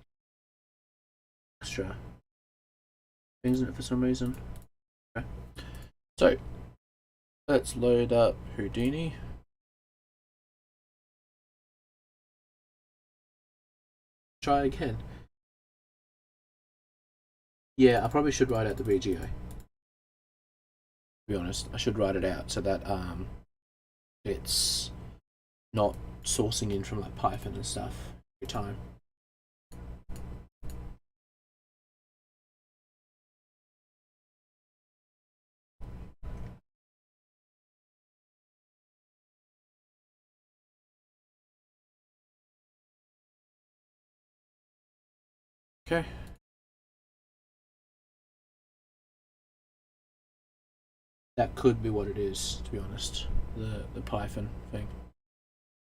extra things in it for some reason. Okay. So let's load up Houdini. Try again. Yeah, I probably should write out the VGA. To be honest, I should write it out so that it's not sourcing in from like Python and stuff every time. Okay. That could be what it is, to be honest. The Python thing.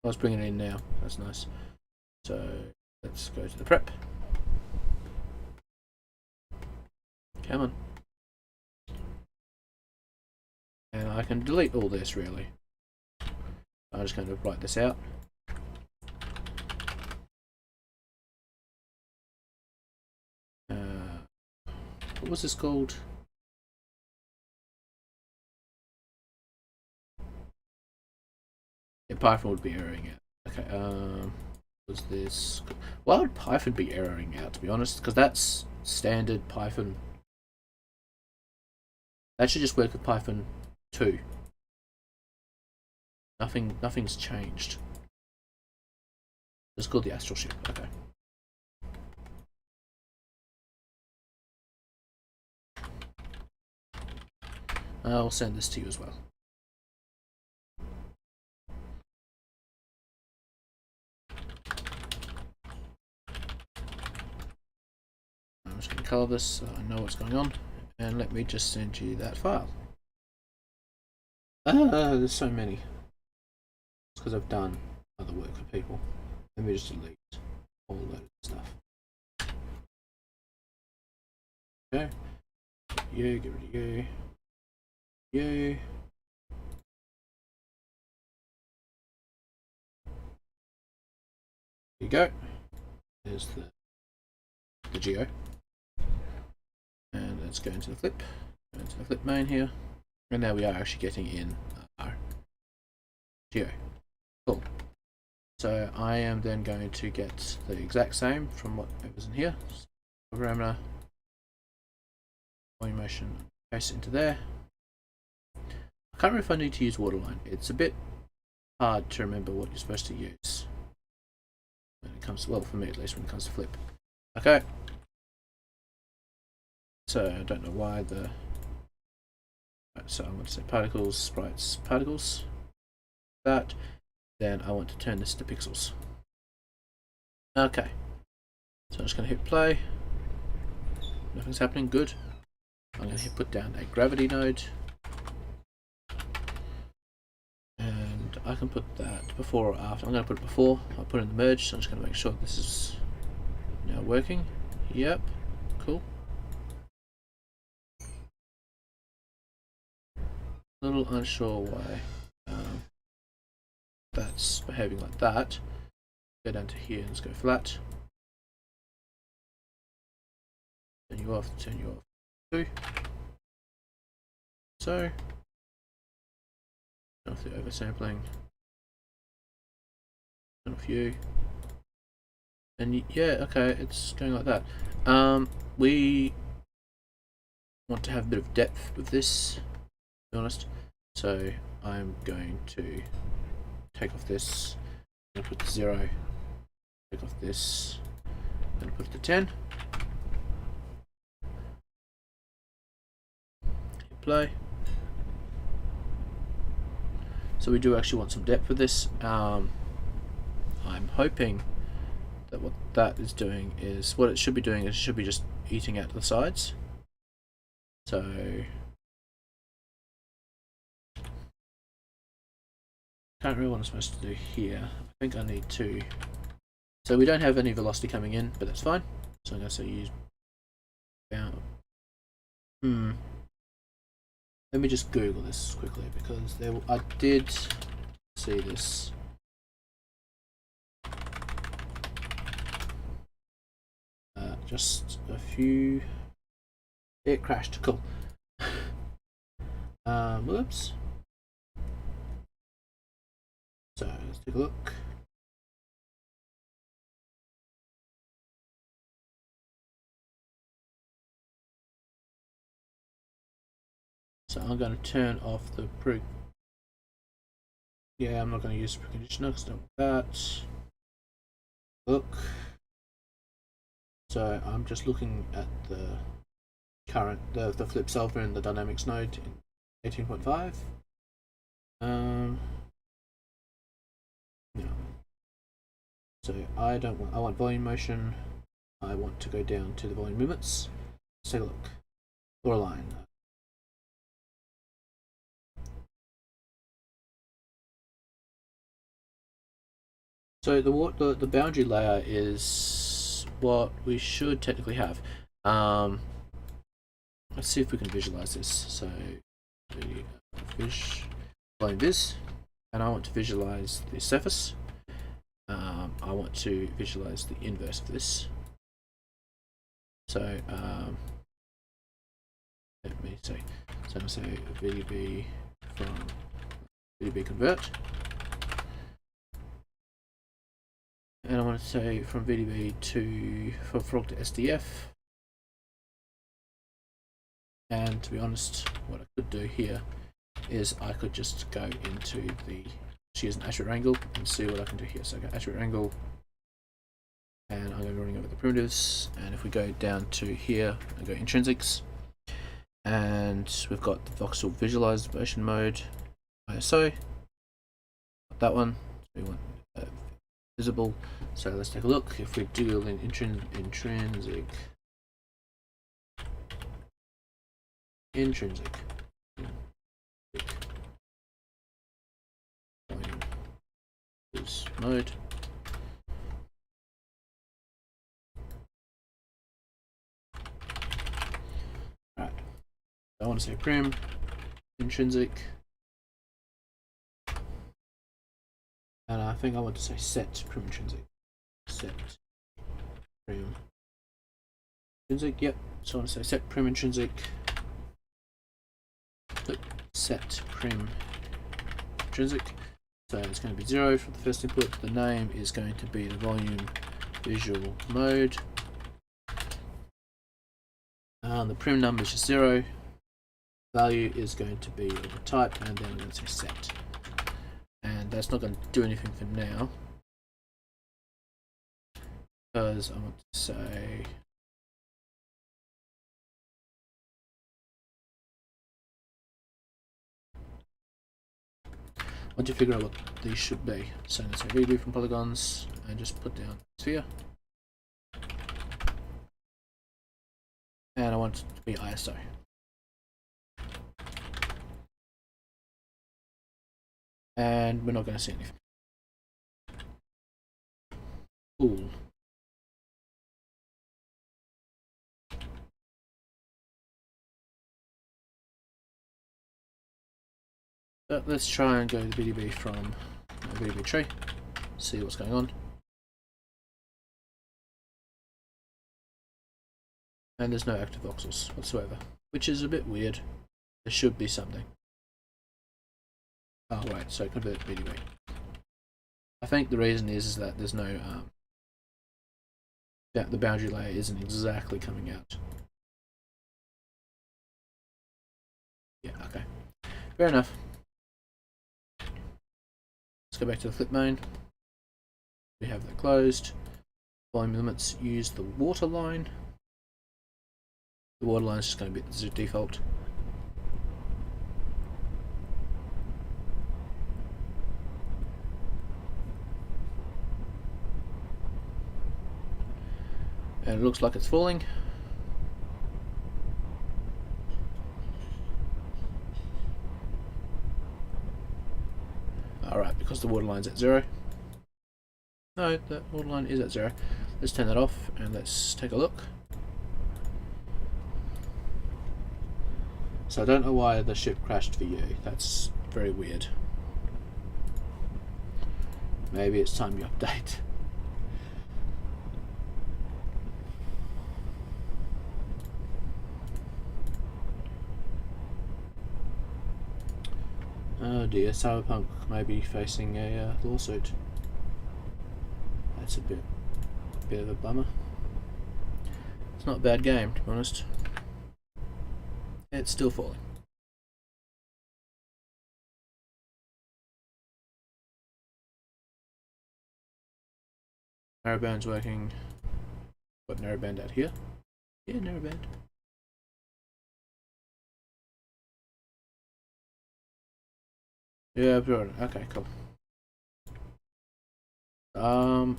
Let's bring it in now. That's nice. So let's go to the prep. Come on. And I can delete all this really. I'm just going to write this out. What was this called? Yeah, Python would be erroring out. Okay, was this... Why would Python be erroring out, to be honest? Because that's standard Python. That should just work with Python 2. Nothing's changed. It's called the Astral Ship. Okay. I'll send this to you as well. I'm just going to color this so I know what's going on, and let me just send you that file. There's so many. It's because I've done other work for people. Let me just delete all that stuff. Okay. You, get rid of you. You. There you go. There's the geo. And let's go into the flip. Go into the flip main here. And now we are actually getting in our geo. Cool. So I am then going to get the exact same from what was in here. Parameter, volume motion, paste it into there. I can't remember if I need to use waterline. It's a bit hard to remember what you're supposed to use when it comes to, well, for me at least, when it comes to flip. Okay. So I don't know why the. Right, so I want to say particles, sprites, particles. That. Then I want to turn this to pixels. Okay. So I'm just going to hit play. Nothing's happening. Good. I'm going to put down a gravity node. And I can put that before or after. I'm going to put it before. I'll put it in the merge. So I'm just going to make sure this is now working. Yep. Cool. A little unsure why that's behaving like that. Go down to here and let's go flat. Turn you off, turn you off. Two. So, turn off the oversampling. Turn off you. And yeah, okay, it's going like that. We want to have a bit of depth with this, to be honest. So I'm going to take off this. I'm going to put the 0. Take off this. I'm going to put it to 10. Hit play. So we do actually want some depth with this. I'm hoping that what that is doing is, what it should be doing is it should be just eating out the sides. So can't remember what I'm supposed to do here. I think I need to. So we don't have any velocity coming in, but that's fine. So I'm going to say use bound. Let me just Google this quickly because I did see this. Just a few. It crashed. Cool. Whoops. So let's take a look. So I'm going to turn off the pre. Yeah, I'm not going to use the preconditioner because I don't want that. Look. So I'm just looking at the current, the flip solver in the dynamics node in 18.5. No. So I want volume motion. I want to go down to the volume limits. Let's take a look. Or a line. So the boundary layer is what we should technically have. Let's see if we can visualize this. So volume viz, and I want to visualize the surface. I want to visualize the inverse of this. So let me see. So I'm going to say VDB from VDB convert. And I want to say from VDB from frog to SDF. And to be honest, what I could do here is I could just go into the, just use an attribute angle and see what I can do here. So I go attribute angle, and I'm going to be running over the primitives. And if we go down to here and go intrinsics, and we've got the voxel visualization mode, ISO, that one. So we want visible. So let's take a look. If we do in intrinsic mode, right, I want to say prim intrinsic, and I think I want to say set prim intrinsic. Set prim intrinsic, yep. So I want to say set prim intrinsic. Set prim intrinsic. So it's going to be 0 for the first input. The name is going to be the volume visual mode. The prim number is just 0. Value is going to be of a type, and then I'm going to say set. And that's not going to do anything for now, because I want to say once you figure out what these should be. So let's say redo from polygons and just put down sphere. And I want it to be ISO. And we're not going to see anything. Cool. But let's try and go to the VDB from the VDB tree, see what's going on. And there's no active voxels whatsoever, which is a bit weird. There should be something. Oh right, so convert VDB. I think the reason is that there's no the boundary layer isn't exactly coming out. Yeah, okay. Fair enough. Let's go back to the flip main. We have that closed. Volume limits use the water line. The water line is just going to be the default. And it looks like it's falling. Alright, because the water line's at 0. No, the water line is at 0. Let's turn that off and let's take a look. So I don't know why the ship crashed for you. That's very weird. Maybe it's time you update. Oh dear, Cyberpunk may be facing a lawsuit. That's a bit of a bummer. It's not a bad game, to be honest. It's still falling. Narrowband's working. Got narrowband out here. Yeah, narrowband. Yeah, okay, cool. I'm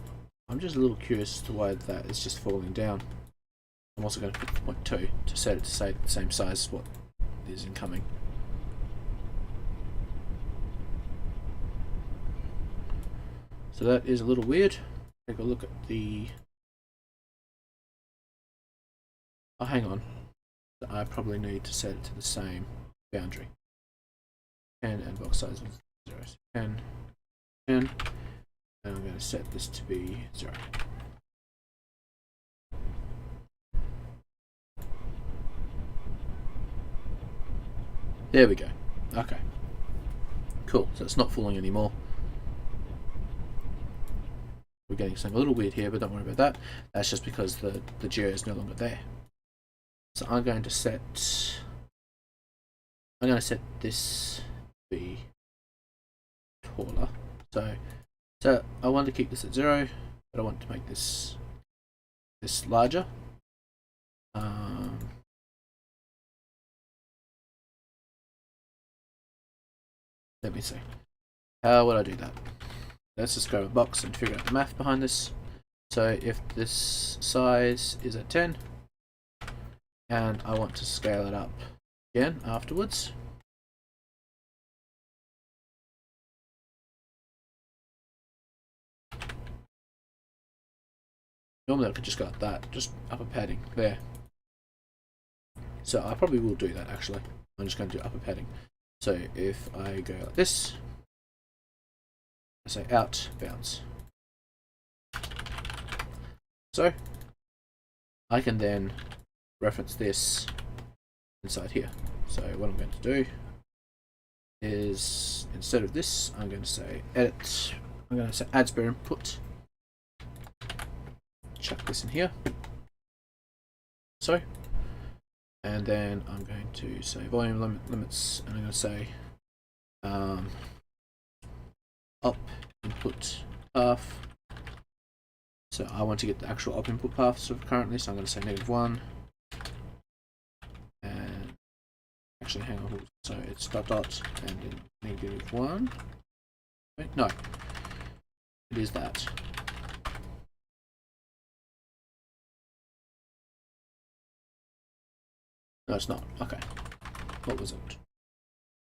just a little curious as to why that is just falling down. I'm also going to put 0.2 to set it to say the same size as what is incoming. So that is a little weird. Take a look at the... Oh, hang on. I probably need to set it to the same boundary. 10 and box size of 0. 10, 10. And I'm going to set this to be 0. There we go. Okay. Cool. So it's not falling anymore. We're getting something a little weird here, but don't worry about that. That's just because the geo is no longer there. So I'm going to set this to be taller. So I want to keep this at 0, but I want to make this larger. Let me see. How would I do that? Let's just go to a box and figure out the math behind this. So if this size is at 10, and I want to scale it up again afterwards. Normally I could just go like that, just upper padding there. So I probably will do that actually. I'm just going to do upper padding. So if I go like this, I say out, bounce. So I can then reference this inside here. So what I'm going to do is, instead of this, I'm going to say edit. I'm going to say add spare input. Chuck this in here. So, and then I'm going to say volume limits, and I'm going to say op input path. So I want to get the actual op input path currently, so I'm going to say -1. And actually, hang on, so it's dot dot and then -1. Wait, no, it is that. No, it's not. Okay, what was it?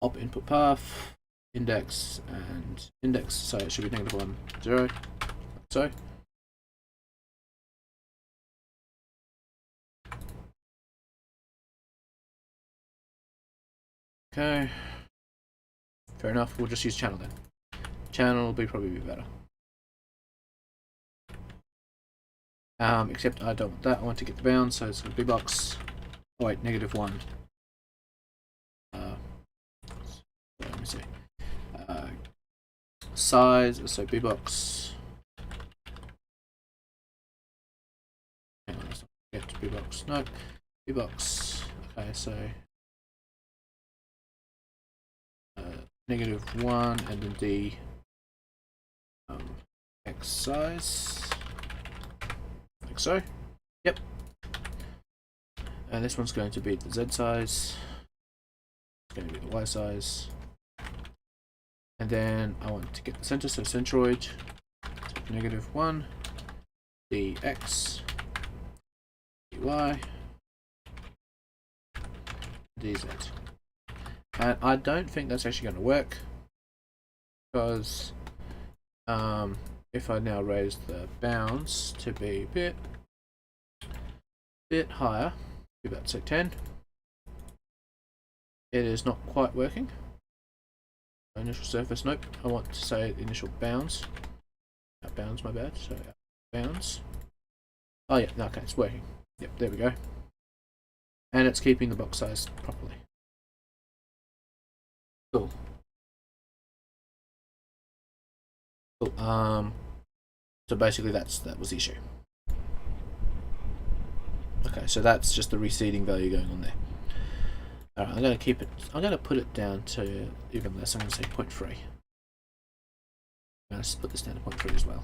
Op input path, index, and index, so it should be -1, 0, like so. Okay, fair enough, we'll just use channel then. Channel will be probably be better. Except I don't want that, I want to get the bounds, so it's going to be box. Oh wait, -1. Let me see. Size, so bbox. Hang on, let's not get to bbox. No, bbox. Okay, so -1 and then the x size, like so. Yep. And this one's going to be the z size. It's going to be the y size. And then I want to get the center, so centroid, -1, dx, dy, dz. And I don't think that's actually going to work, because if I now raise the bounds to be a bit higher, about say 10, it is not quite working. Initial surface, nope. I want to say the initial bounds. Bounds, my bad. So bounds. Oh yeah, okay, it's working. Yep, there we go. And it's keeping the box size properly. Cool. Cool. So basically that was the issue. Okay, so that's just the reseeding value going on there. Alright, I'm going to keep it, I'm going to put it down to even less, I'm going to say 0.3. I'm going to put this down to 0.3 as well.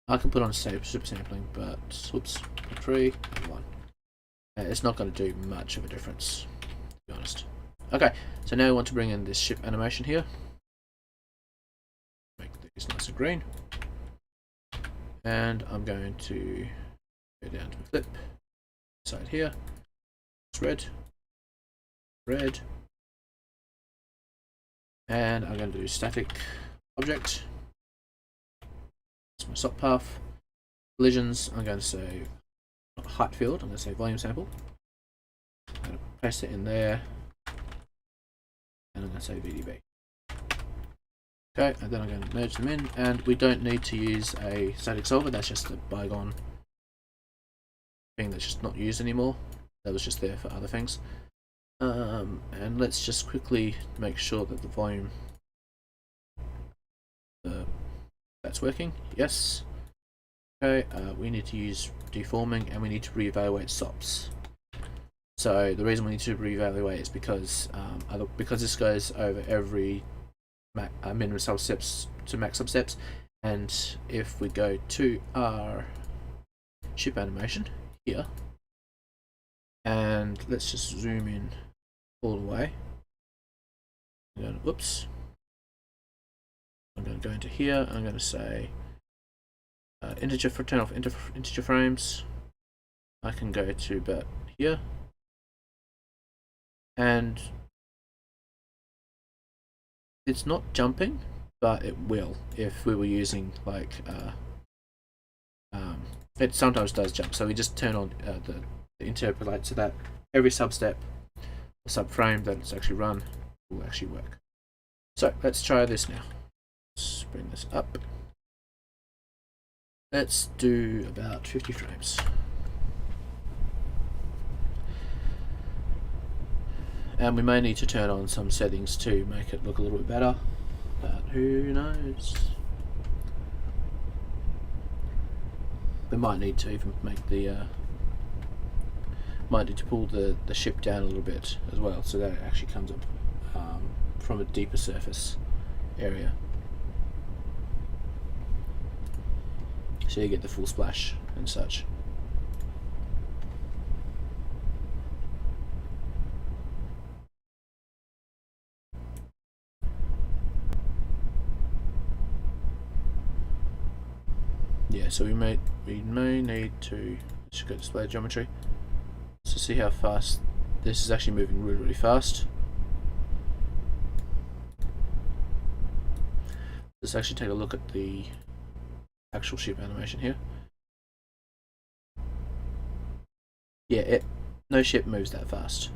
I can put on super sampling, but, whoops, 0.3 and 1. It's not going to do much of a difference, to be honest. Okay, so now we want to bring in this ship animation here. Make these nice and green. And I'm going to go down to a flip side here. It's red, red, and I'm going to do static object. That's my stop path. Collisions, I'm going to say not height field, I'm going to say volume sample. I'm going to paste it in there, and I'm going to say VDB. Okay, and then I'm going to merge them in, and we don't need to use a static solver, that's just a bygone thing that's just not used anymore. That was just there for other things. And let's just quickly make sure that the volume that's working. Yes. Okay, we need to use deforming and we need to reevaluate SOPs. So the reason we need to reevaluate is because this goes over every minimum substeps to max substeps, and if we go to our ship animation here, and let's just zoom in all the way. Whoops. I'm going to go into here. I'm going to say turn off integer frames. I can go to about here, and it's not jumping, but it will if we were using like it sometimes does jump. So we just turn on the interpolate so that every substep or subframe that it's actually run will actually work. So let's try this now. Let's bring this up. Let's do about 50 frames. And we may need to turn on some settings to make it look a little bit better, but who knows? We might need to even make the might need to pull the ship down a little bit as well, so that it actually comes up from a deeper surface area. So you get the full splash and such. Yeah, so we may need to, let's go display geometry to see how fast this is actually moving really fast. Let's actually take a look at the actual ship animation here. Yeah, no ship moves that fast.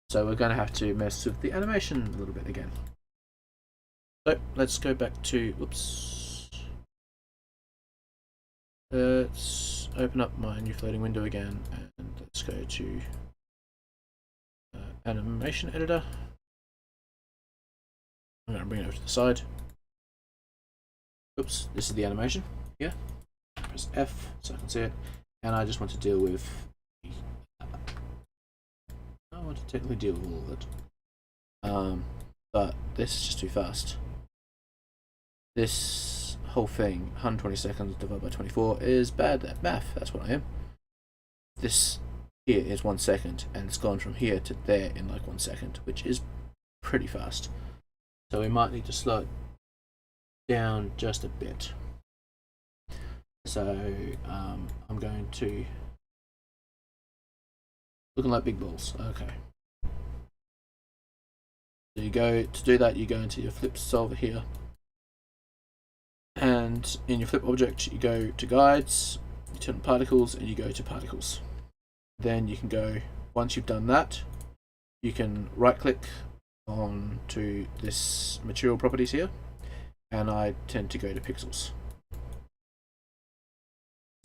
So we're going to have to mess with the animation a little bit again. So let's go back to, whoops. Let's open up my new floating window again, and let's go to animation editor. I'm going to bring it over to the side. Oops, this is the animation here. Press F so I can see it, and I just want to deal with. I want to technically deal with all of it, but this is just too fast. This whole thing, 120 seconds divided by 24, is bad at math. That's what I am. This here is 1 second, and it's gone from here to there in like 1 second, which is pretty fast. So we might need to slow it down just a bit. So I'm going to, looking like big balls. Okay. So you go to do that. You go into your flip solver here, and in your flip object, you go to guides, you turn on particles, and you go to particles. Then you can go. Once you've done that, you can right click on to this material properties here, and I tend to go to pixels.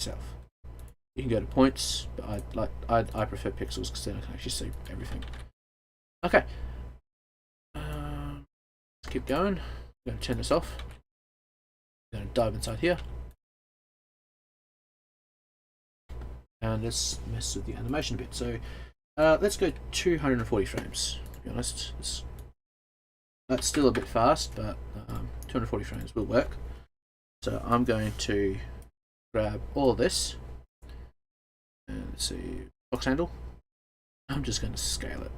You can go to points, but I prefer pixels because then I can actually see everything. Okay, let's keep going. I'm going to turn this off. I'm going to dive inside here, and let's mess with the animation a bit. So let's go 240 frames. To be honest, that's still a bit fast, but 240 frames will work. So I'm going to grab all of this, and let's see, box handle. I'm just going to scale it.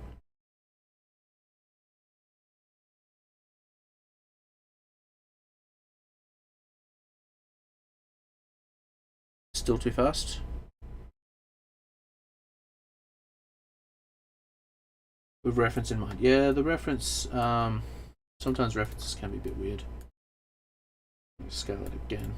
Still too fast. With reference in mind. Yeah, the reference, sometimes references can be a bit weird. Let me scale it again.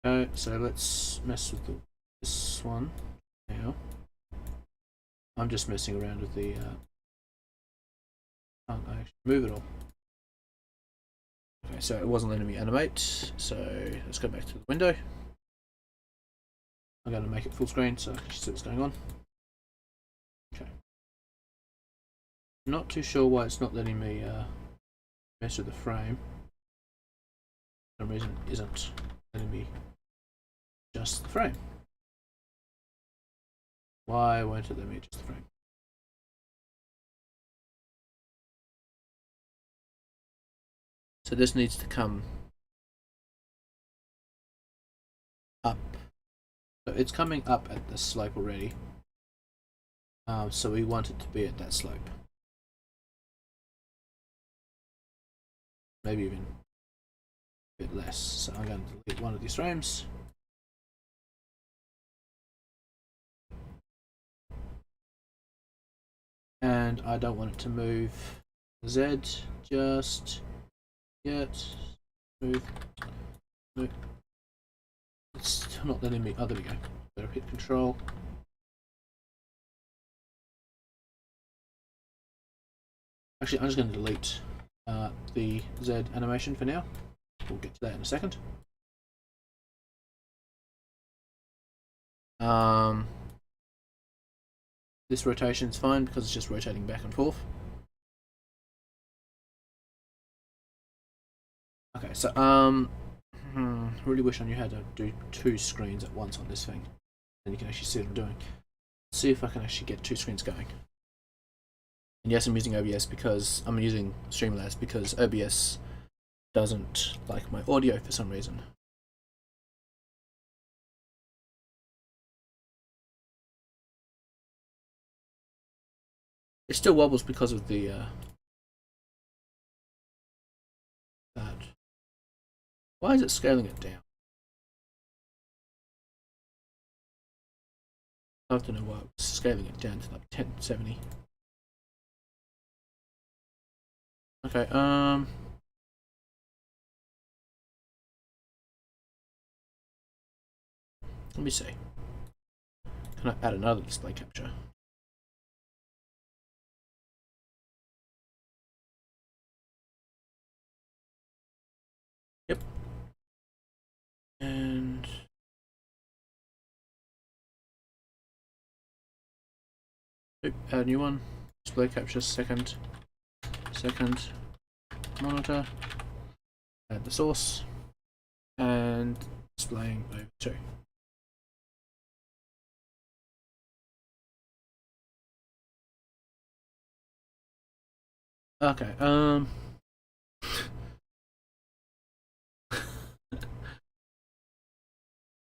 Okay, so let's mess with this one now. I'm just messing around with the, can't actually move it all. Okay, so it wasn't letting me animate, so let's go back to the window. I'm going to make it full screen so I can see what's going on. Okay. Not too sure why it's not letting me mess with the frame. For some reason it isn't letting me adjust the frame. Why won't it let me adjust the frame? So this needs to come up. So it's coming up at the slope already. So we want it to be at that slope. Maybe even a bit less. So I'm going to delete one of these frames. And I don't want it to move Z just yet. Move. It's still not letting me. Oh, there we go. Better hit Control. Actually, I'm just going to delete the Z animation for now. We'll get to that in a second. This rotation is fine because it's just rotating back and forth. Okay, so Really wish I knew how to do 2 screens at once on this thing. Then you can actually see what I'm doing. Let's see if I can actually get 2 screens going. And yes, I'm using OBS because I'm using Streamlabs because OBS doesn't like my audio for some reason. It still wobbles because of the that. Why is it scaling it down? I have to know why it's scaling it down to like 1070. Okay, let me see. Can I add another display capture? Yep. And add a new one. Display capture second monitor. Add the source and displaying over 2. Okay,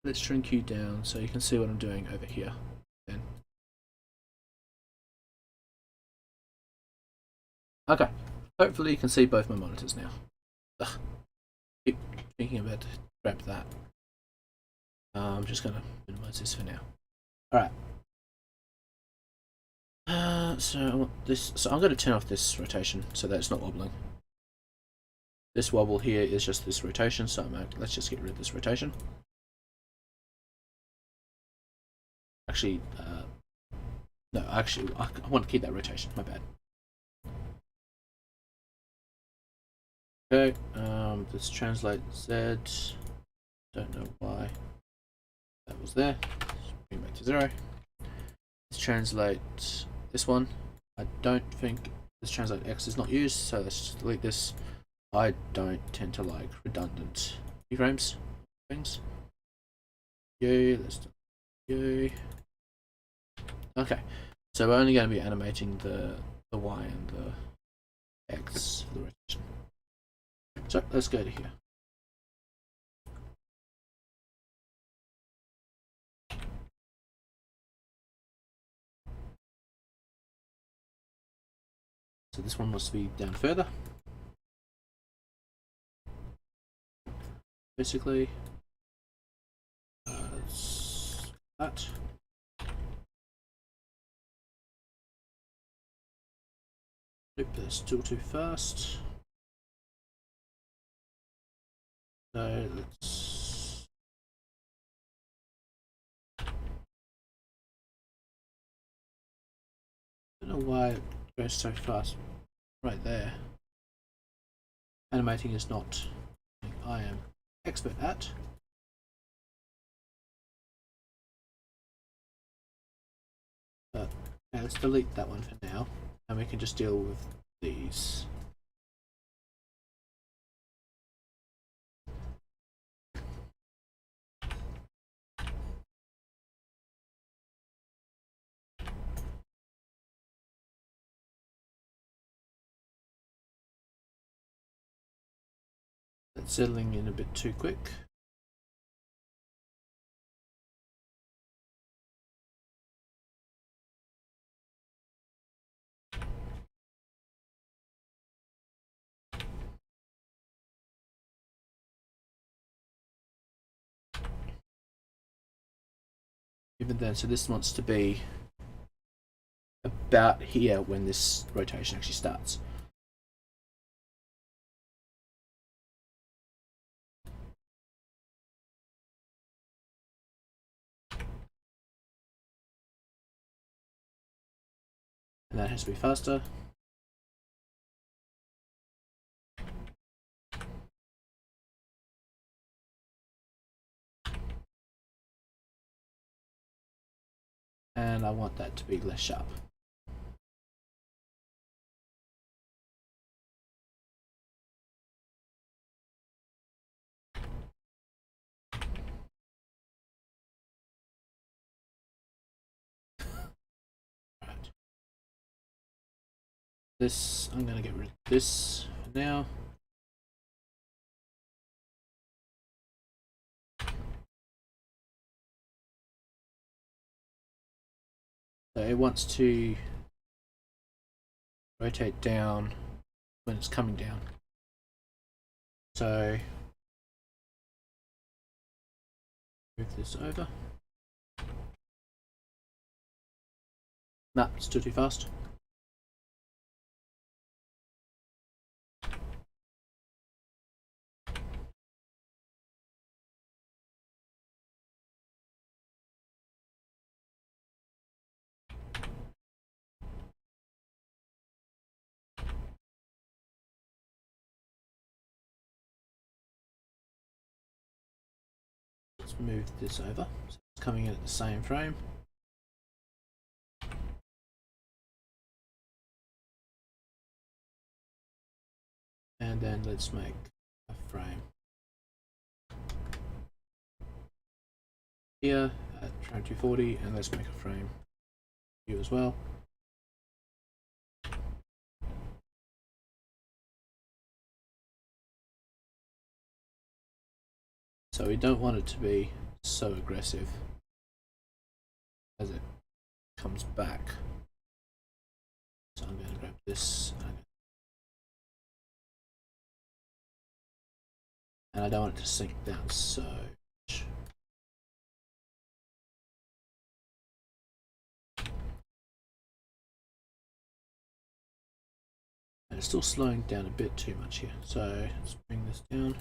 let's shrink you down so you can see what I'm doing over here then. Okay, hopefully you can see both my monitors now. Ugh. Keep thinking about to grab that. I'm just gonna minimize this for now. Alright. So I want this. So I'm going to turn off this rotation so that it's not wobbling. This wobble here is just this rotation, so let's just get rid of this rotation. Actually, no, actually, I want to keep that rotation. My bad. Okay, let's translate Z. Don't know why that was there. Let's bring it back to 0. Let's translate this one. I don't think this translate X is not used, so let's just delete this. I don't tend to like redundant keyframes things. Yay, let's do yay. Okay, so we're only going to be animating the Y and the X for the rotation. So let's go to here. So this one must be down further. Basically, that. Nope, that's still too fast. So let's. I don't know why it goes so fast right there. Animating is not something I am expert at. But yeah, let's delete that one for now, and we can just deal with these. That's settling in a bit too quick. Even then, so this wants to be about here when this rotation actually starts. And that has to be faster. And I want that to be less sharp. This, I'm going to get rid of this for now. So it wants to rotate down when it's coming down. So move this over. Nah, it's too fast. Let's move this over. So it's coming in at the same frame. And then let's make a frame here at frame 240, and let's make a frame here as well. So we don't want it to be so aggressive as it comes back. So I'm going to grab this, and I don't want it to sink down so much. And it's still slowing down a bit too much here, so let's bring this down.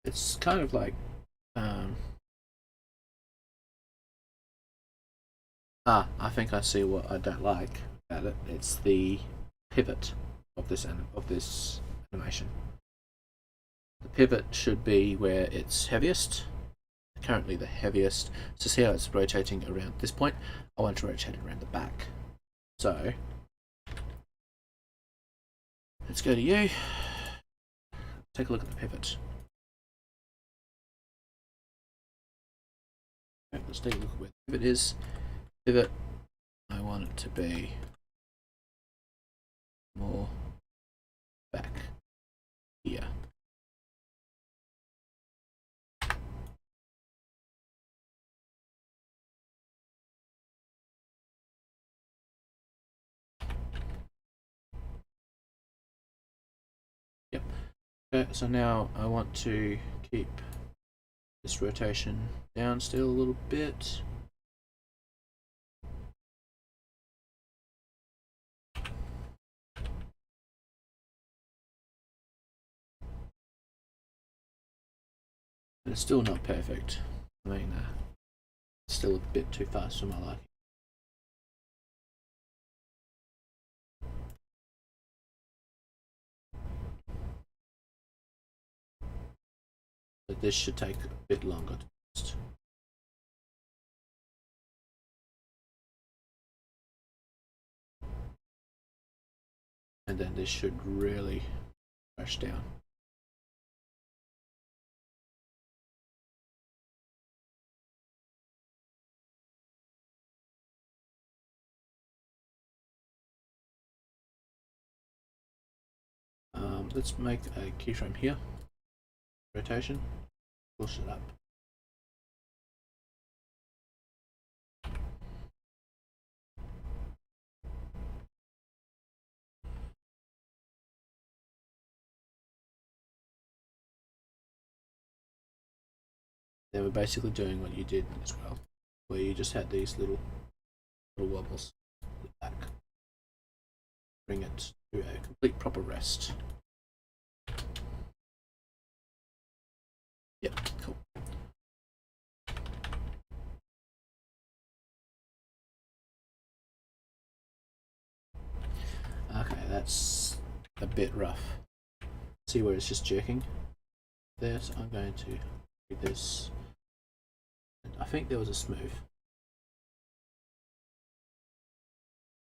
It's kind of like I think I see what I don't like about it. It's the pivot of this animation. The pivot should be where it's heaviest. Currently the heaviest. So see how it's rotating around this point? I want to rotate it around the back. So let's go to you. Take a look at the pivot. Okay, let's take a look at where the pivot is. Pivot, I want it to be more back here. Yep. Okay, so now I want to keep this rotation down still a little bit. And it's still not perfect. I mean, it's still a bit too fast for my liking. But this should take a bit longer to test. And then this should really crash down. Let's make a keyframe here. Rotation. Push it up. Then we're basically doing what you did as well, where you just had these little wobbles back. Bring it to a complete proper rest. Yeah, cool. Okay, that's a bit rough. See where it's just jerking there? So I'm going to do this and I think there was a smooth.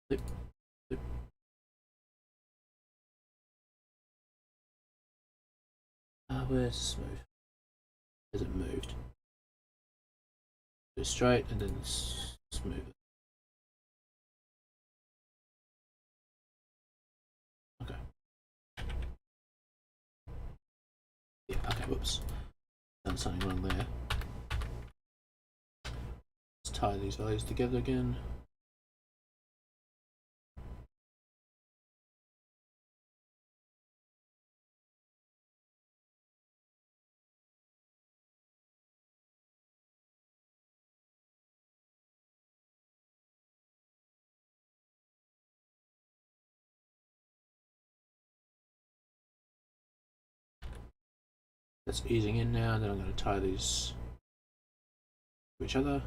Flip, flip. Where's smooth? Has it moved? Go straight and then smooth. Okay. Yeah, okay, whoops. Done something wrong there. Let's tie these values together again. That's easing in now, and then I'm going to tie these to each other.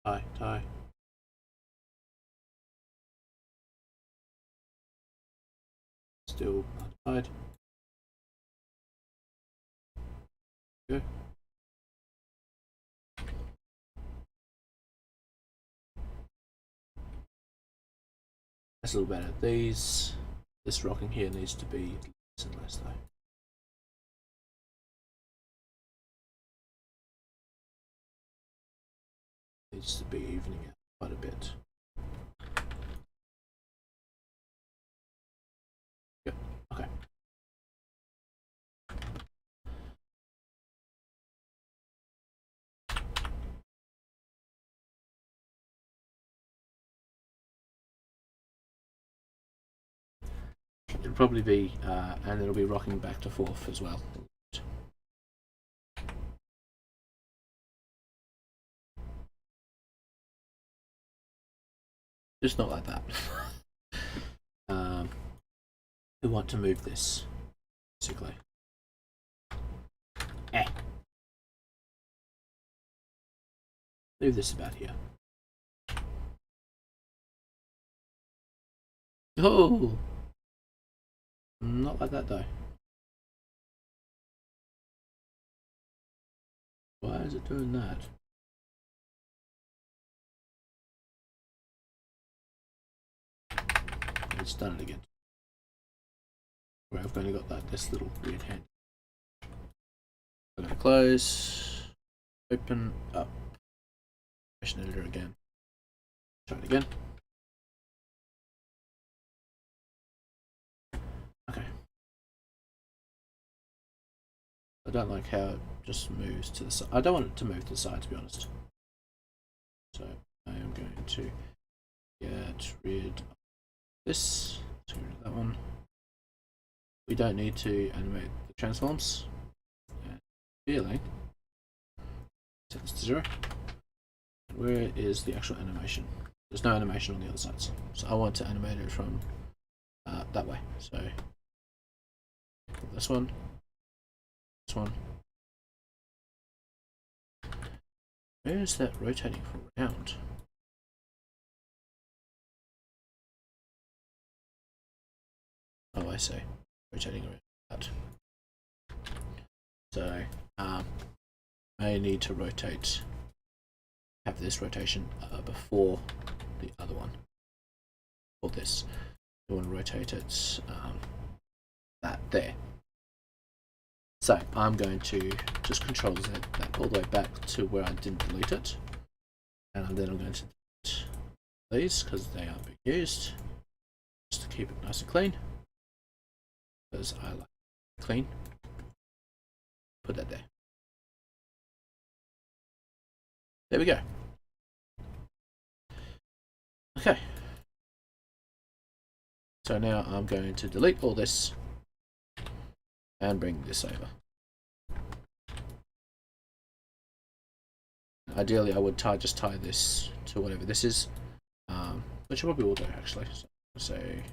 Tie, tie. Still untied. Go. That's a little better. This rocking here needs to be less and less though. Needs to be evening out quite a bit. Yep, okay. It'll probably be, and it'll be rocking back to forth as well. Just not like that. We want to move this, basically. Move this about here. Oh! Not like that though. Why is it doing that? It's done it again. Where I've only got this little weird hand. I'm going to close, open up, version editor again. Try it again. Okay. I don't like how it just moves to the side. I don't want it to move to the side, to be honest. So I am going to get rid of this, get rid of that one. We don't need to animate the transforms. Feeling. Set this to 0. Where is the actual animation? There's no animation on the other sides. So I want to animate it from that way. So this one. This one. Where is that rotating around? Oh, I see. Rotating around that. So I need to rotate, have this rotation before the other one. For this, I want to rotate it that there. So I'm going to just Control Z that all the way back to where I didn't delete it, and then I'm going to delete these because they aren't being used, just to keep it nice and clean. Because I like it clean. Put that there. There we go. Okay. So now I'm going to delete all this and bring this over. Ideally, I would just tie this to whatever this is, which I probably will do actually. So say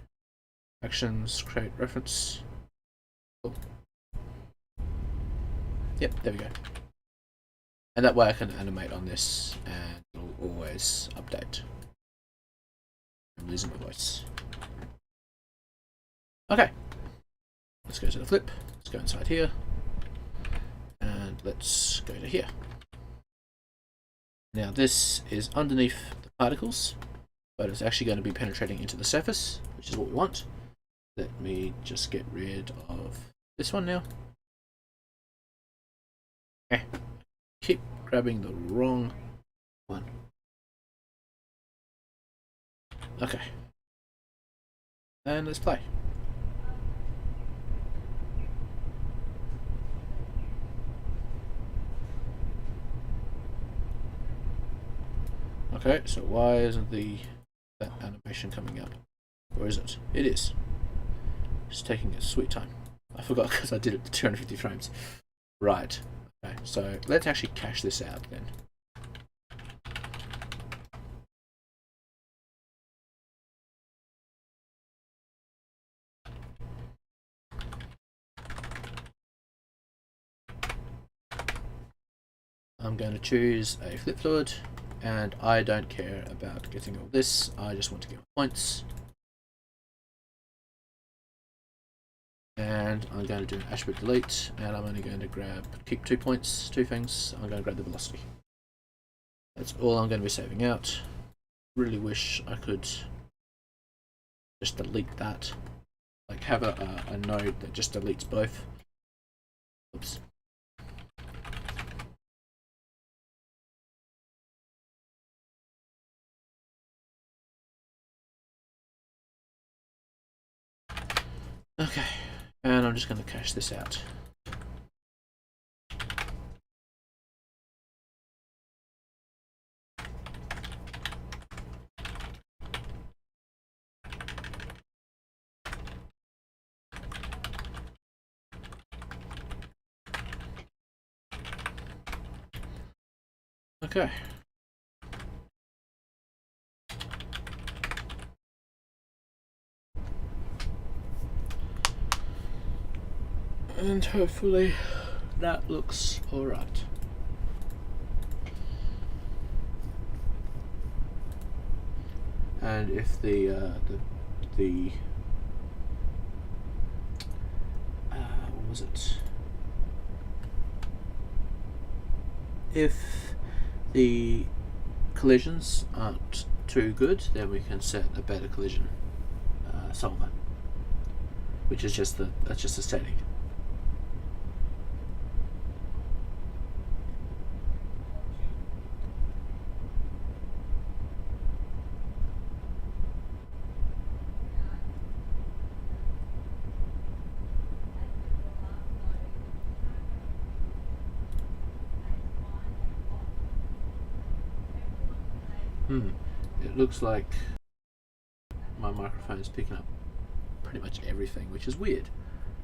actions, create reference. Cool. Yep, there we go. And that way I can animate on this and it'll always update. I'm losing my voice. Okay. Let's go to the flip. Let's go inside here. And let's go to here. Now this is underneath the particles, but it's actually going to be penetrating into the surface, which is what we want. Let me just get rid of this one now. Keep grabbing the wrong one. Okay. And let's play. Okay, so why isn't that animation coming up? Or is it? It is. It's taking its sweet time. I forgot because I did it to 250 frames. Right. Okay, so let's actually cache this out then. I'm going to choose a flip fluid, and I don't care about getting all this. I just want to get my points. And I'm going to do an attribute delete, and I'm only going to keep 2 points, 2 things. I'm going to grab the velocity. That's all I'm going to be saving out. Really wish I could just delete that. Like have a node that just deletes both. Oops. Okay, and I'm just going to cache this out. Okay. And hopefully that looks alright. And if the what was it? If the collisions aren't too good, then we can set a better collision solver, which is just that's just a setting. It looks like my microphone is picking up pretty much everything, which is weird,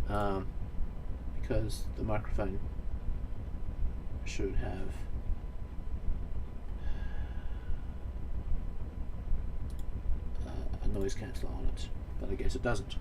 because the microphone should have a noise canceller on it, but I guess it doesn't.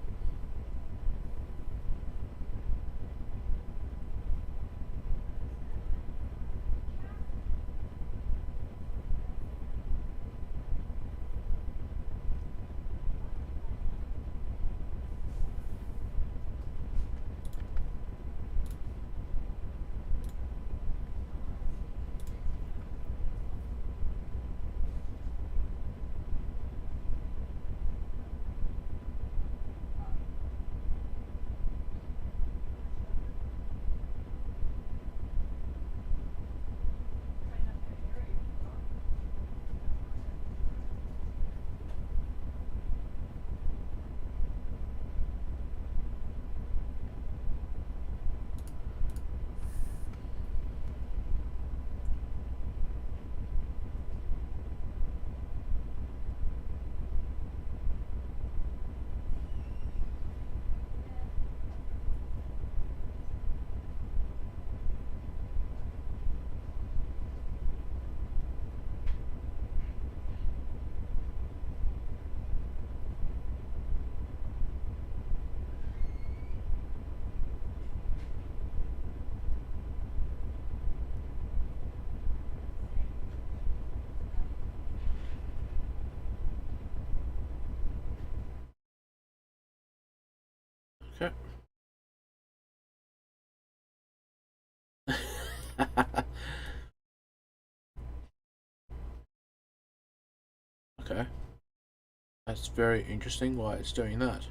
Okay. That's very interesting why it's doing that.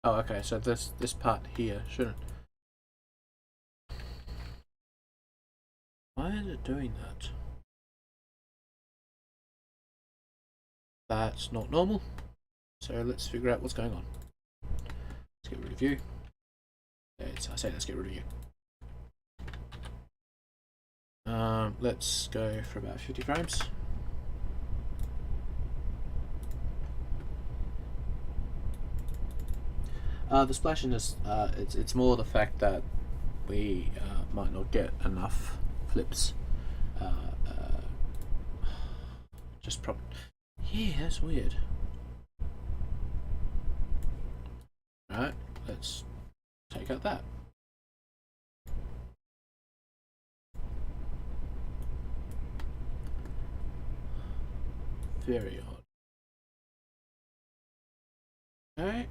Oh, okay, so this part here shouldn't. Why is it doing that? That's not normal. So let's figure out what's going on. Let's get rid of you. I say let's get rid of you. Let's go for about 50 frames. The splashiness, it's more the fact that we might not get enough flips. Just yeah, that's weird. Right, let's take out that. Very odd. Okay,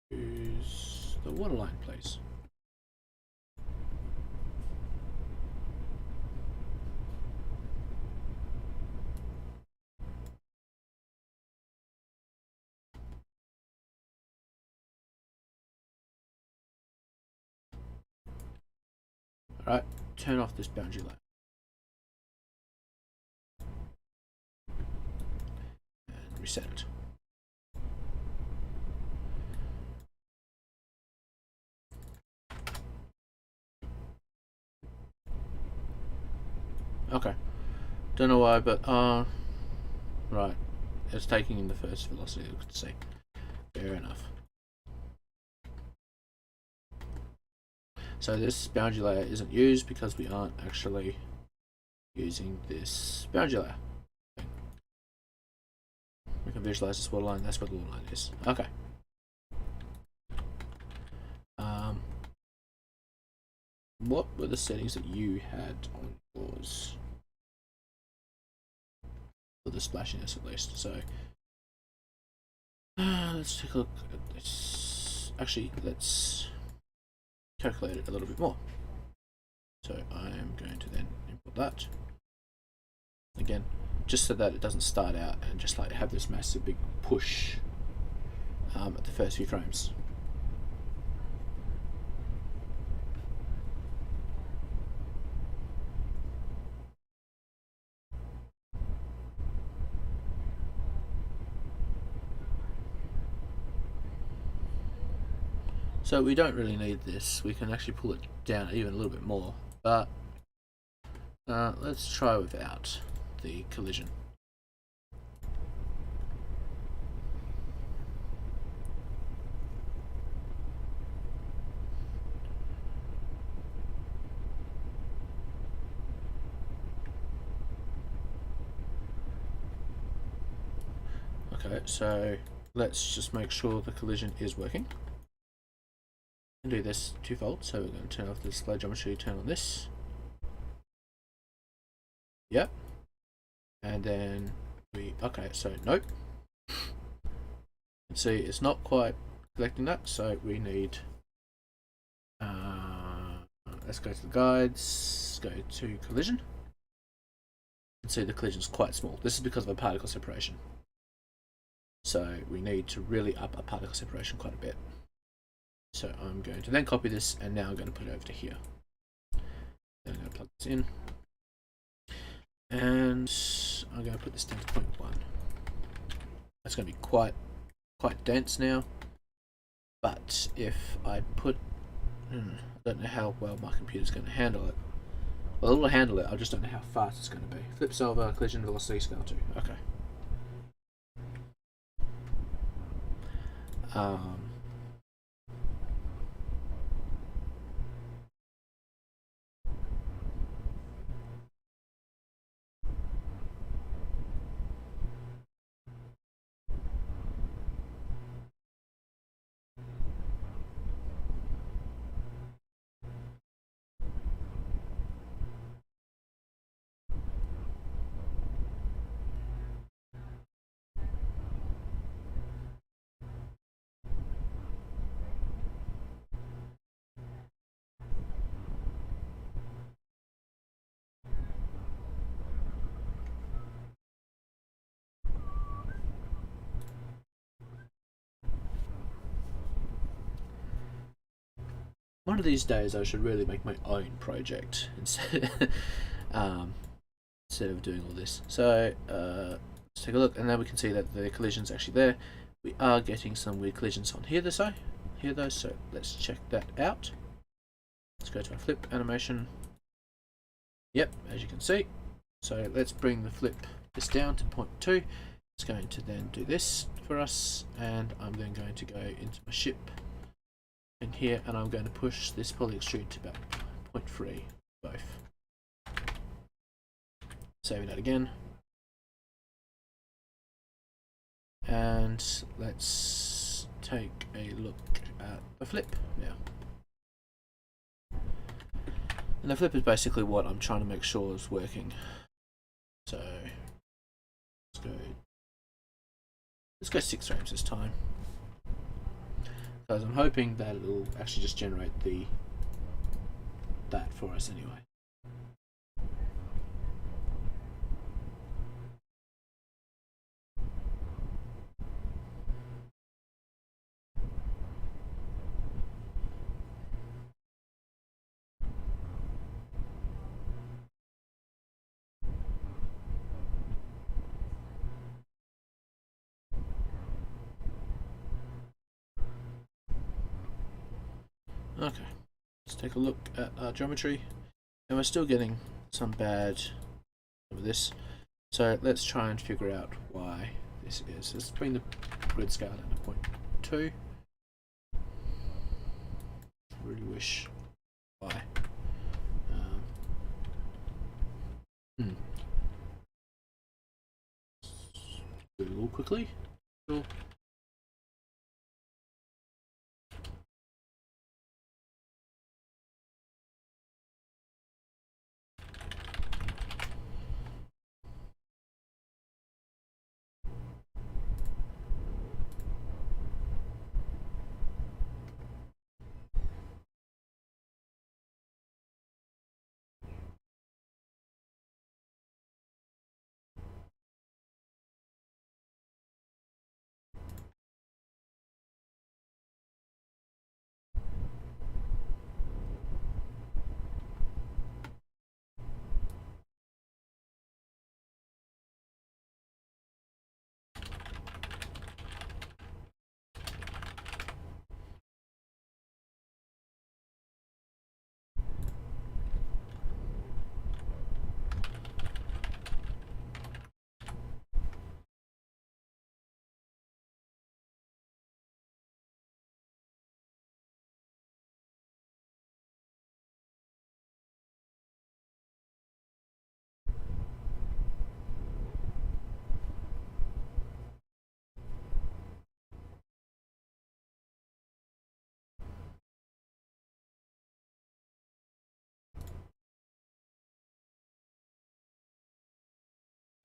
use the waterline, please. Alright, turn off this boundary layer. And reset it. Okay. Don't know why, but right. It's taking in the first velocity, you could see. Fair enough. So this boundary layer isn't used because we aren't actually using this boundary layer. We can visualize this waterline, that's where the waterline is. Okay. What were the settings that you had on yours? For the splashiness at least. So let's take a look at this. Actually, let's calculate it a little bit more. So I am going to then input that. Again, just so that it doesn't start out and just like have this massive big push at the first few frames. So we don't really need this. We can actually pull it down even a little bit more, but let's try without the collision. Okay, so let's just make sure the collision is working. And do this twofold, so we're going to turn off the display geometry, turn on this. Yep. And then okay, so nope. See, it's not quite collecting that, so we need, let's go to the guides, go to collision. And see the collision is quite small. This is because of a particle separation. So we need to really up our particle separation quite a bit. So I'm going to then copy this, and now I'm going to put it over to here. Then I'm going to plug this in, and I'm going to put this down to 0.1. That's going to be quite dense now. But if I put, I don't know how well my computer's going to handle it. Well, it'll handle it. I just don't know how fast it's going to be. Flip solver, collision velocity, scale 2. Okay. One of these days I should really make my own project instead of doing all this. So let's take a look, and now we can see that the collision's actually there. We are getting some weird collisions on here though, so let's check that out. Let's go to our flip animation. Yep, as you can see. So let's bring the flip this down to 0.2. It's going to then do this for us, and I'm then going to go into my ship in here, and I'm going to push this poly extrude to about 0.3 both. Saving that again. And let's take a look at the flip now. And the flip is basically what I'm trying to make sure is working. So let's go 6 frames this time, because I'm hoping that it'll actually just generate that for us anyway. Okay, let's take a look at our geometry, and we're still getting some bad of this. So let's try and figure out why this is. Let's bring the grid scale down to 0.2. Really wish why. Google quickly. Cool.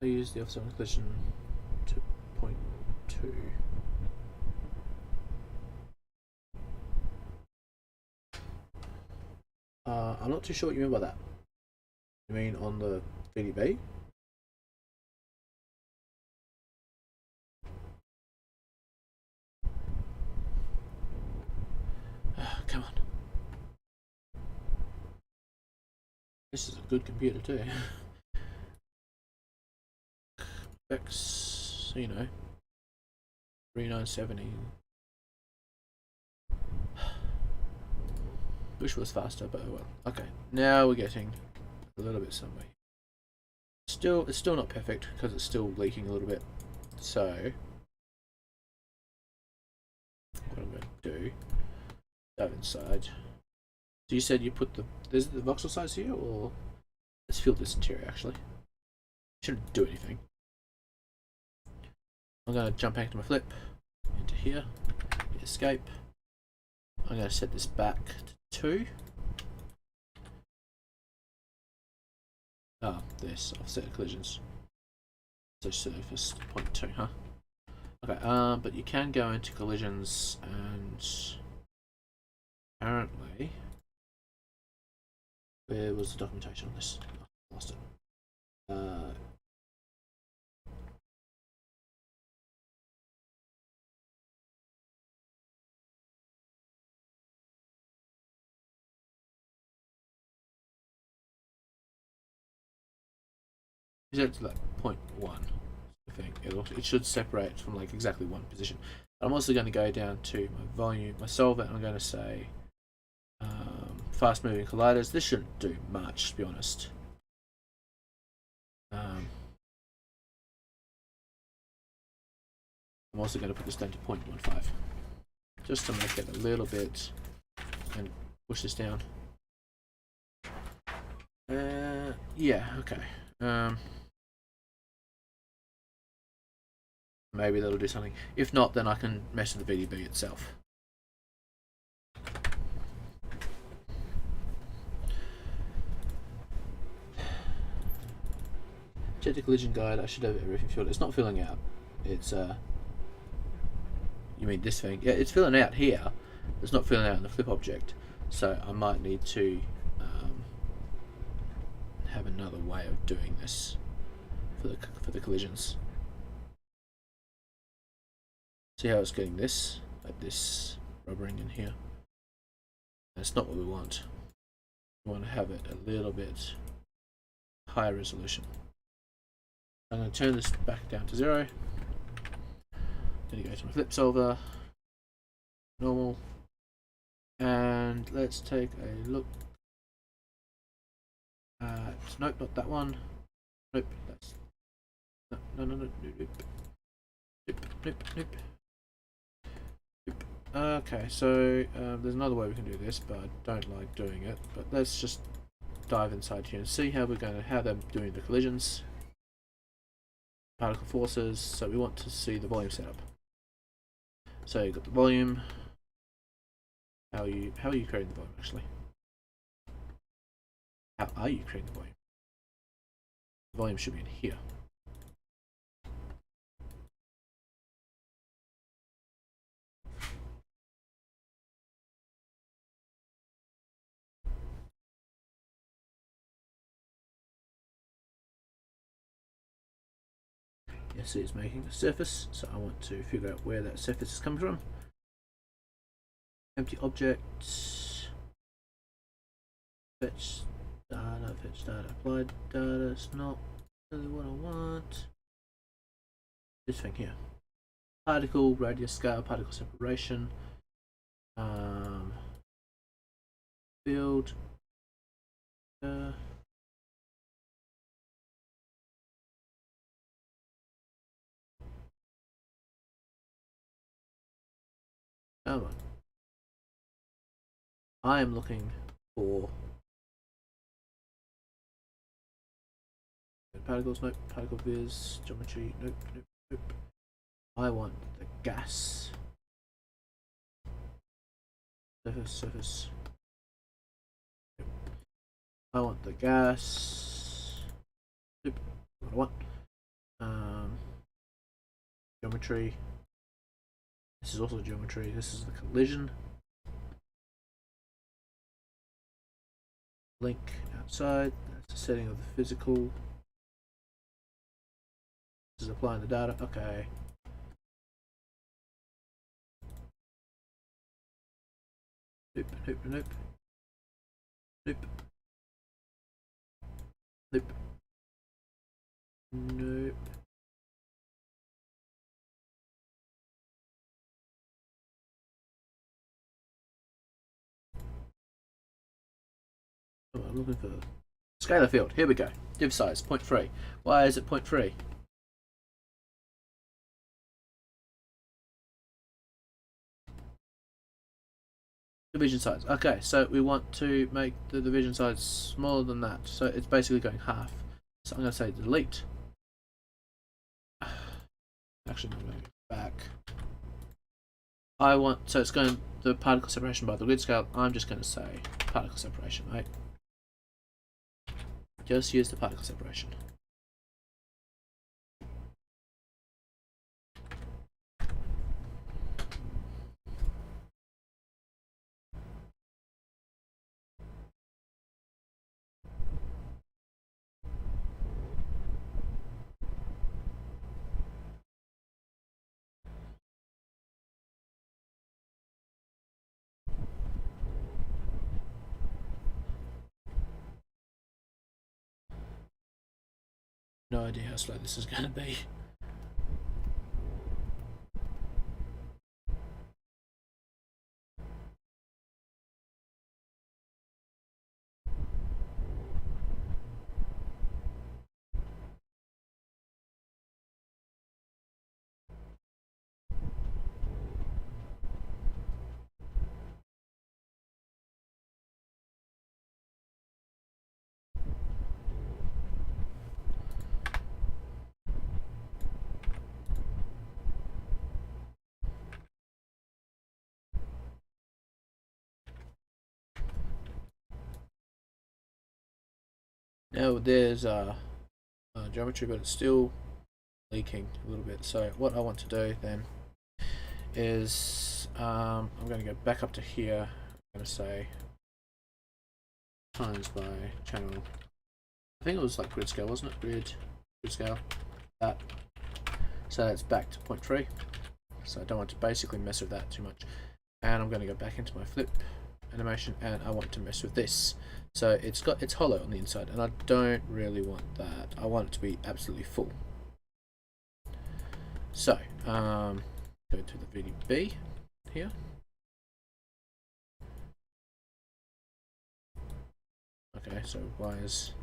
I use the offset collision to 0.2. I'm not too sure what you mean by that. You mean on the VDB? Come on. This is a good computer too. X, 3970. Wish it was faster, but well. Okay, now we're getting a little bit somewhere. It's still not perfect because it's still leaking a little bit. So what I'm going to do, dive inside. So you said you put there's the voxel size here, or let's fill this interior actually. Shouldn't do anything. I'm going to jump back to my flip, into here, hit escape. I'm going to set this back to 2. This offset collisions. So surface 0.2, huh? Okay, but you can go into collisions, and apparently, where was the documentation on this? I lost it. set to like 0.1. I think it should separate from like exactly one position. I'm also going to go down to my volume, my solver, and I'm going to say fast moving colliders. This shouldn't do much, to be honest. I'm also going to put this down to 0.15 just to make it a little bit, and push this down. Yeah, okay. Maybe that'll do something. If not, then I can mess with the VDB itself. Check the collision guide. I should have everything filled. It's not filling out. It's you mean this thing? Yeah, it's filling out here. It's not filling out in the flip object. So I might need to have another way of doing this for the collisions. See how it's getting this, like this rubbering in here. That's not what we want. We want to have it a little bit higher resolution. I'm going to turn this back down to 0. I'm going to go to my flip solver, normal, and let's take a look at, nope, not that one. Nope, that's no. Nope. Okay, so there's another way we can do this, but I don't like doing it. But let's just dive inside here and see how we're going to have them doing the collisions, particle forces. So we want to see the volume setup. So you've got the volume. How are you creating the volume actually? How are you creating the volume? The volume should be in here. Yes, it's making a surface, so I want to figure out where that surface is coming from. Empty object, fetch data, applied data. It's not really what I want. This thing here. Particle, radius scale, particle separation, field. Come on. I am looking for particles, nope, particle viz, geometry, nope. I want the gas. Surface. I want the gas. Nope, what I want. Geometry. This is also geometry. This is the collision. Link outside. That's the setting of the physical. This is applying the data. Okay. Nope. Oh, I'm looking for scalar field. Here we go. Div size 0.3. Why is it 0.3? Division size. Okay, so we want to make the division size smaller than that. So it's basically going half. So I'm going to say delete. Actually, I'm going to go back. I want, so it's going the particle separation by the grid scale. I'm just going to say particle separation, right? Just use the particle separation. No idea how slow this is going to be. Now there's geometry, but it's still leaking a little bit. So what I want to do then is I'm going to go back up to here. I'm going to say times by channel. I think it was like grid scale, wasn't it? Grid scale. That. So that's back to 0.3. So I don't want to basically mess with that too much. And I'm going to go back into my flip animation, and I want to mess with this. So it's hollow on the inside, and I don't really want that. I want it to be absolutely full. So go to the VDB here. Okay, so where's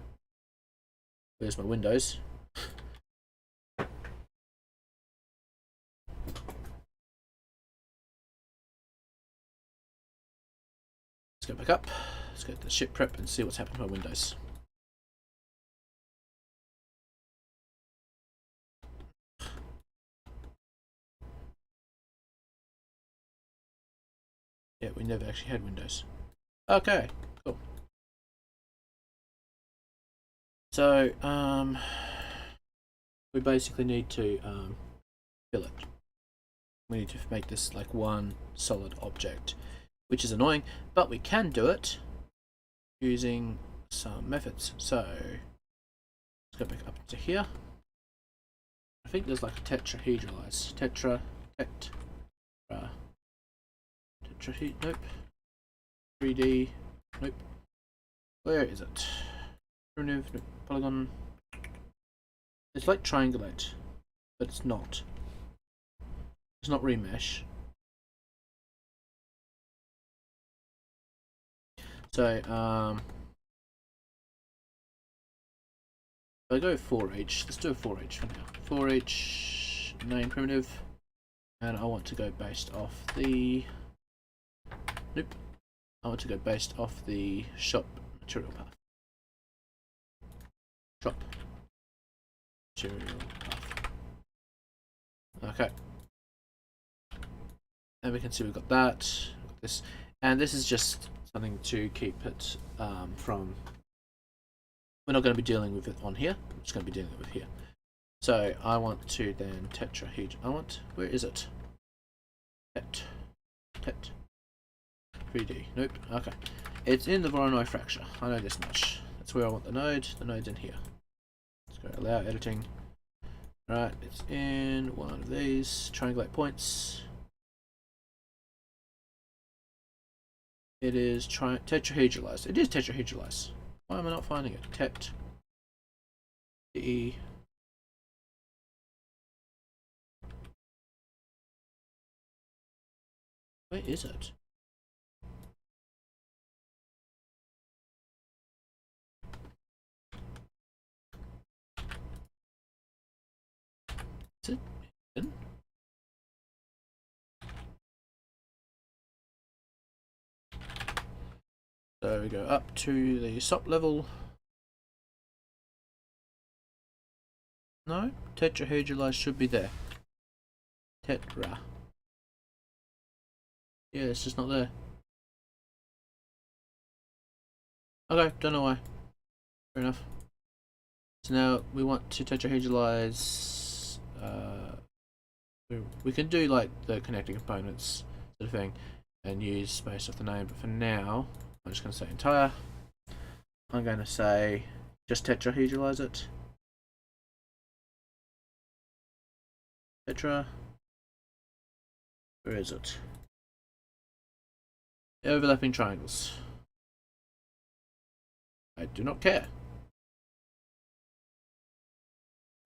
my windows? Let's go back up. Let's go to the ship prep and see what's happened to my windows. Yeah, we never actually had windows. Okay, cool. So, we basically need to fill it. We need to make this like one solid object, which is annoying, but we can do it using some methods. So, let's go back up to here. I think there's like a tetrahedralize. Nope. 3D, nope. Where is it? Primitive, nope. Polygon. It's like triangulate, but it's not. It's not remesh. So, if I go 4H, let's do a 4H for now. 4H name primitive, and I want to go based off the. Nope. I want to go based off the shop material path. Shop material path. Okay. And we can see we've got that. This, and this is just something to keep it from. We're not going to be dealing with it on here. We're just going to be dealing with it here. So I want to then tetrahedron. Where is it? Tet. 3D. Nope. Okay. It's in the Voronoi fracture. I know this much. That's where I want the node. The node's in here. Let's go allow editing. Right. It's in one of these triangulate points. It is tetrahedralized. It is tetrahedralized. Why am I not finding it? Tet. E. Where is it? Is it in? So we go up to the SOP level. No, tetrahedralized should be there. Tetra. Yeah, it's just not there. Okay, don't know why. Fair enough. So now we want to tetrahedralize. We can do like the connecting components sort of thing and use space off the name, but for now I'm just going to say entire. I'm going to say just tetrahedralize it. Tetra. Where is it? Overlapping triangles. I do not care.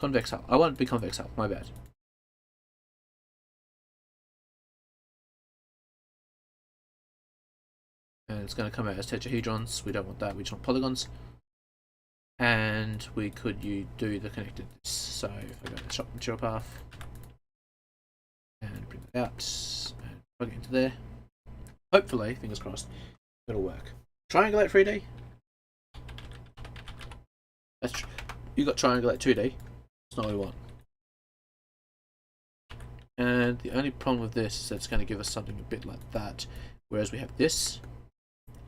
Convex hull. I want it to be convex hull, my bad. And it's going to come out as tetrahedrons. We don't want that, we just want polygons. And we could do the connected. So if I go to shop material path and bring that out and plug it into there, hopefully, fingers crossed, it'll work. Triangulate 3D. That's you got triangulate 2D. It's not what we want. And the only problem with this is that it's going to give us something a bit like that, whereas we have this.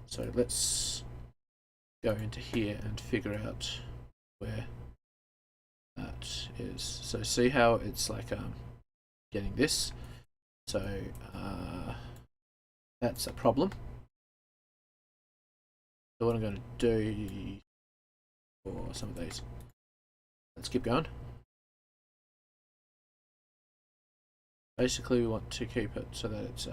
So let's go into here and figure out where that is. So see how it's like getting this. So that's a problem. So what I'm going to do for some of these, let's keep going. Basically we want to keep it so that it's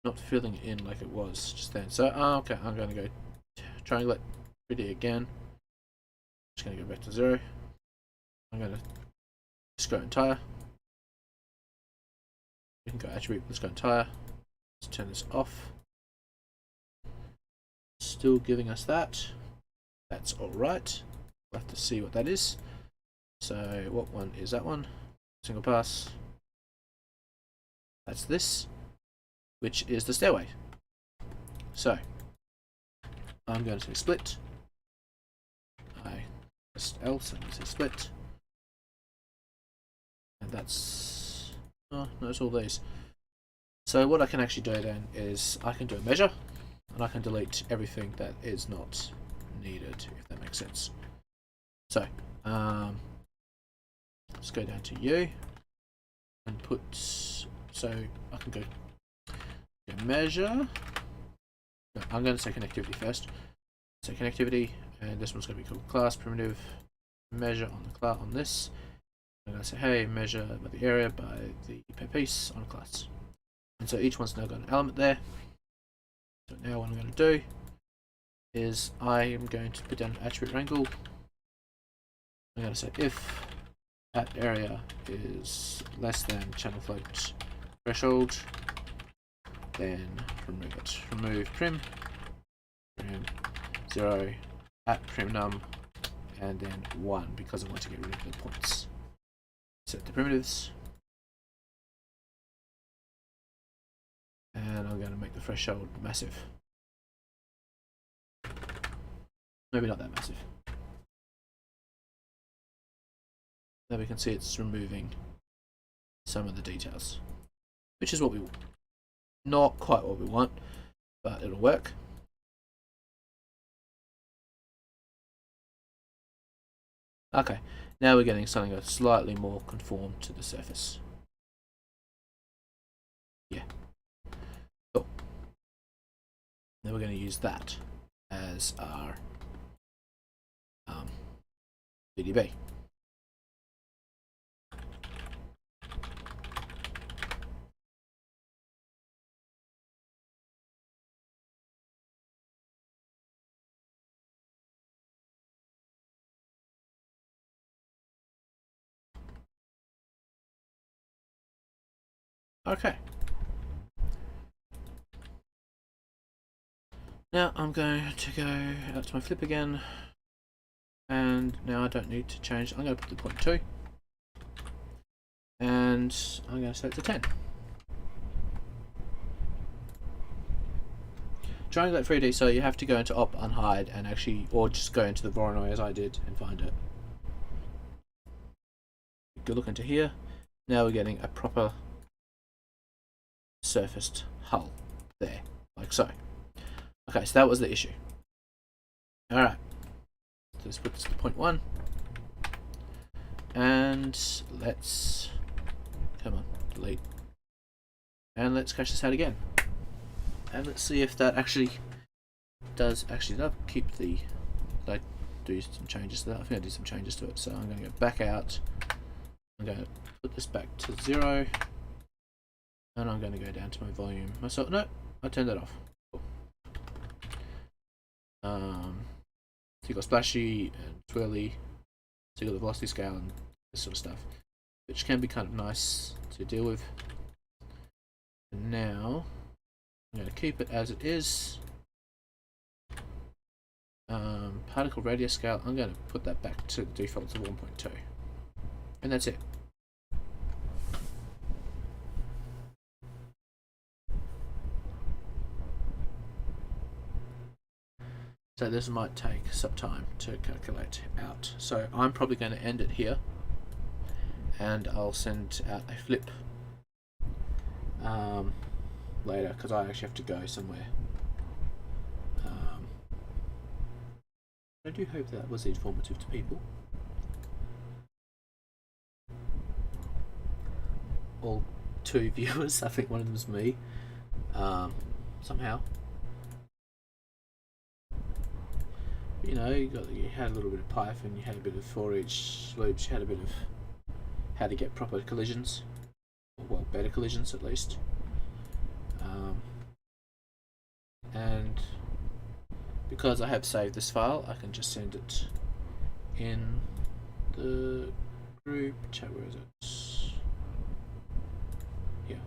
not filling in like it was just then. So okay, I'm going to go triangulate 3D again. Just going to go back to 0. I'm going to just go entire. We can go attribute, let's go entire. Let's turn this off. Still giving us that. That's alright. We'll have to see what that is. So what one is that one? Single pass. That's this, which is the stairway. So I'm going to say split. I press L, so I'm going to say split. And that's, oh no, it's all these. So what I can actually do then is I can do a measure and I can delete everything that is not needed, if that makes sense. So let's go down to U and put, so I can go measure. No, I'm going to say connectivity first. So connectivity, and this one's going to be called class primitive measure on the class on this. I'm going to say hey, measure by the area by the per piece on a class. And so each one's now got an element there. So now what I'm going to do is I am going to put down an attribute wrangle. I'm going to say if at area is less than channel float threshold, then remove it. Remove prim 0 at prim num, and then 1 because I want to get rid of the points. Set the primitives, and I'm going to make the threshold massive. Maybe not that massive. Now we can see it's removing some of the details, which is what we want. Not quite what we want, but it'll work. Okay, now we're getting something that's slightly more conformed to the surface. Yeah. Cool. Now we're going to use that as our VDB. Okay. Now I'm going to go out to my flip again, and now I don't need to change. I'm going to put the point 2, and I'm going to set it to 10. Triangulate 3D, so you have to go into op unhide and actually, or just go into the Voronoi as I did and find it. Go look into here. Now we're getting a proper surfaced hull there, like so. Okay, so that was the issue. Alright, so let's put this to point 1, and let's, come on, delete, and let's crash this out again, and let's see if that actually does keep the, I do some changes to that. I think I did some changes to it, so I'm going to go back out, I'm going to put this back to 0, and I'm going to go down to my volume. So no, I turned that off. Cool. So you've got splashy and swirly, so you've got the velocity scale and this sort of stuff, which can be kind of nice to deal with. And now I'm going to keep it as it is. Particle radius scale, I'm going to put that back to the default to 1.2. And that's it. So this might take some time to calculate out. So I'm probably going to end it here, and I'll send out a flip later, because I actually have to go somewhere. I do hope that was informative to people. All 2 viewers, I think one of them is me, somehow. You know, you had a little bit of Python, you had a bit of for each loops, you had a bit of how to get proper collisions, or well, better collisions at least. And because I have saved this file, I can just send it in the group chat. Where is it? Here.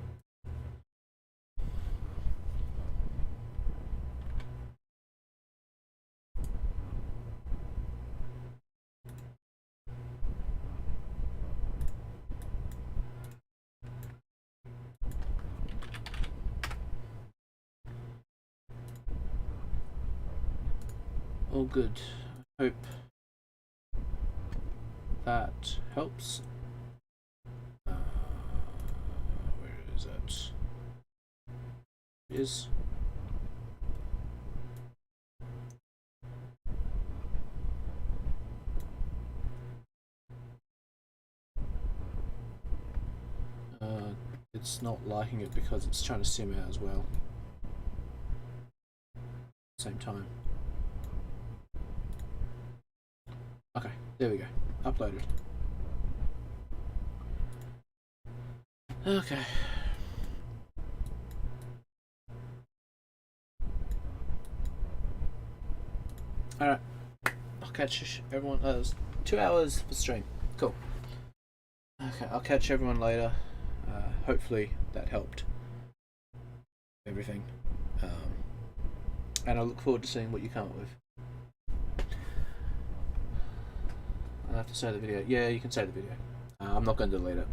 All good. I hope that helps. Where is it? It is. It's not liking it because it's trying to sim out as well. Same time. Okay, there we go. Uploaded. Okay. Alright. I'll catch everyone. It was 2 hours for stream. Cool. Okay, I'll catch everyone later. Hopefully that helped. Everything. And I look forward to seeing what you come up with. I have to save the video. Yeah, you can save the video. I'm not going to delete it.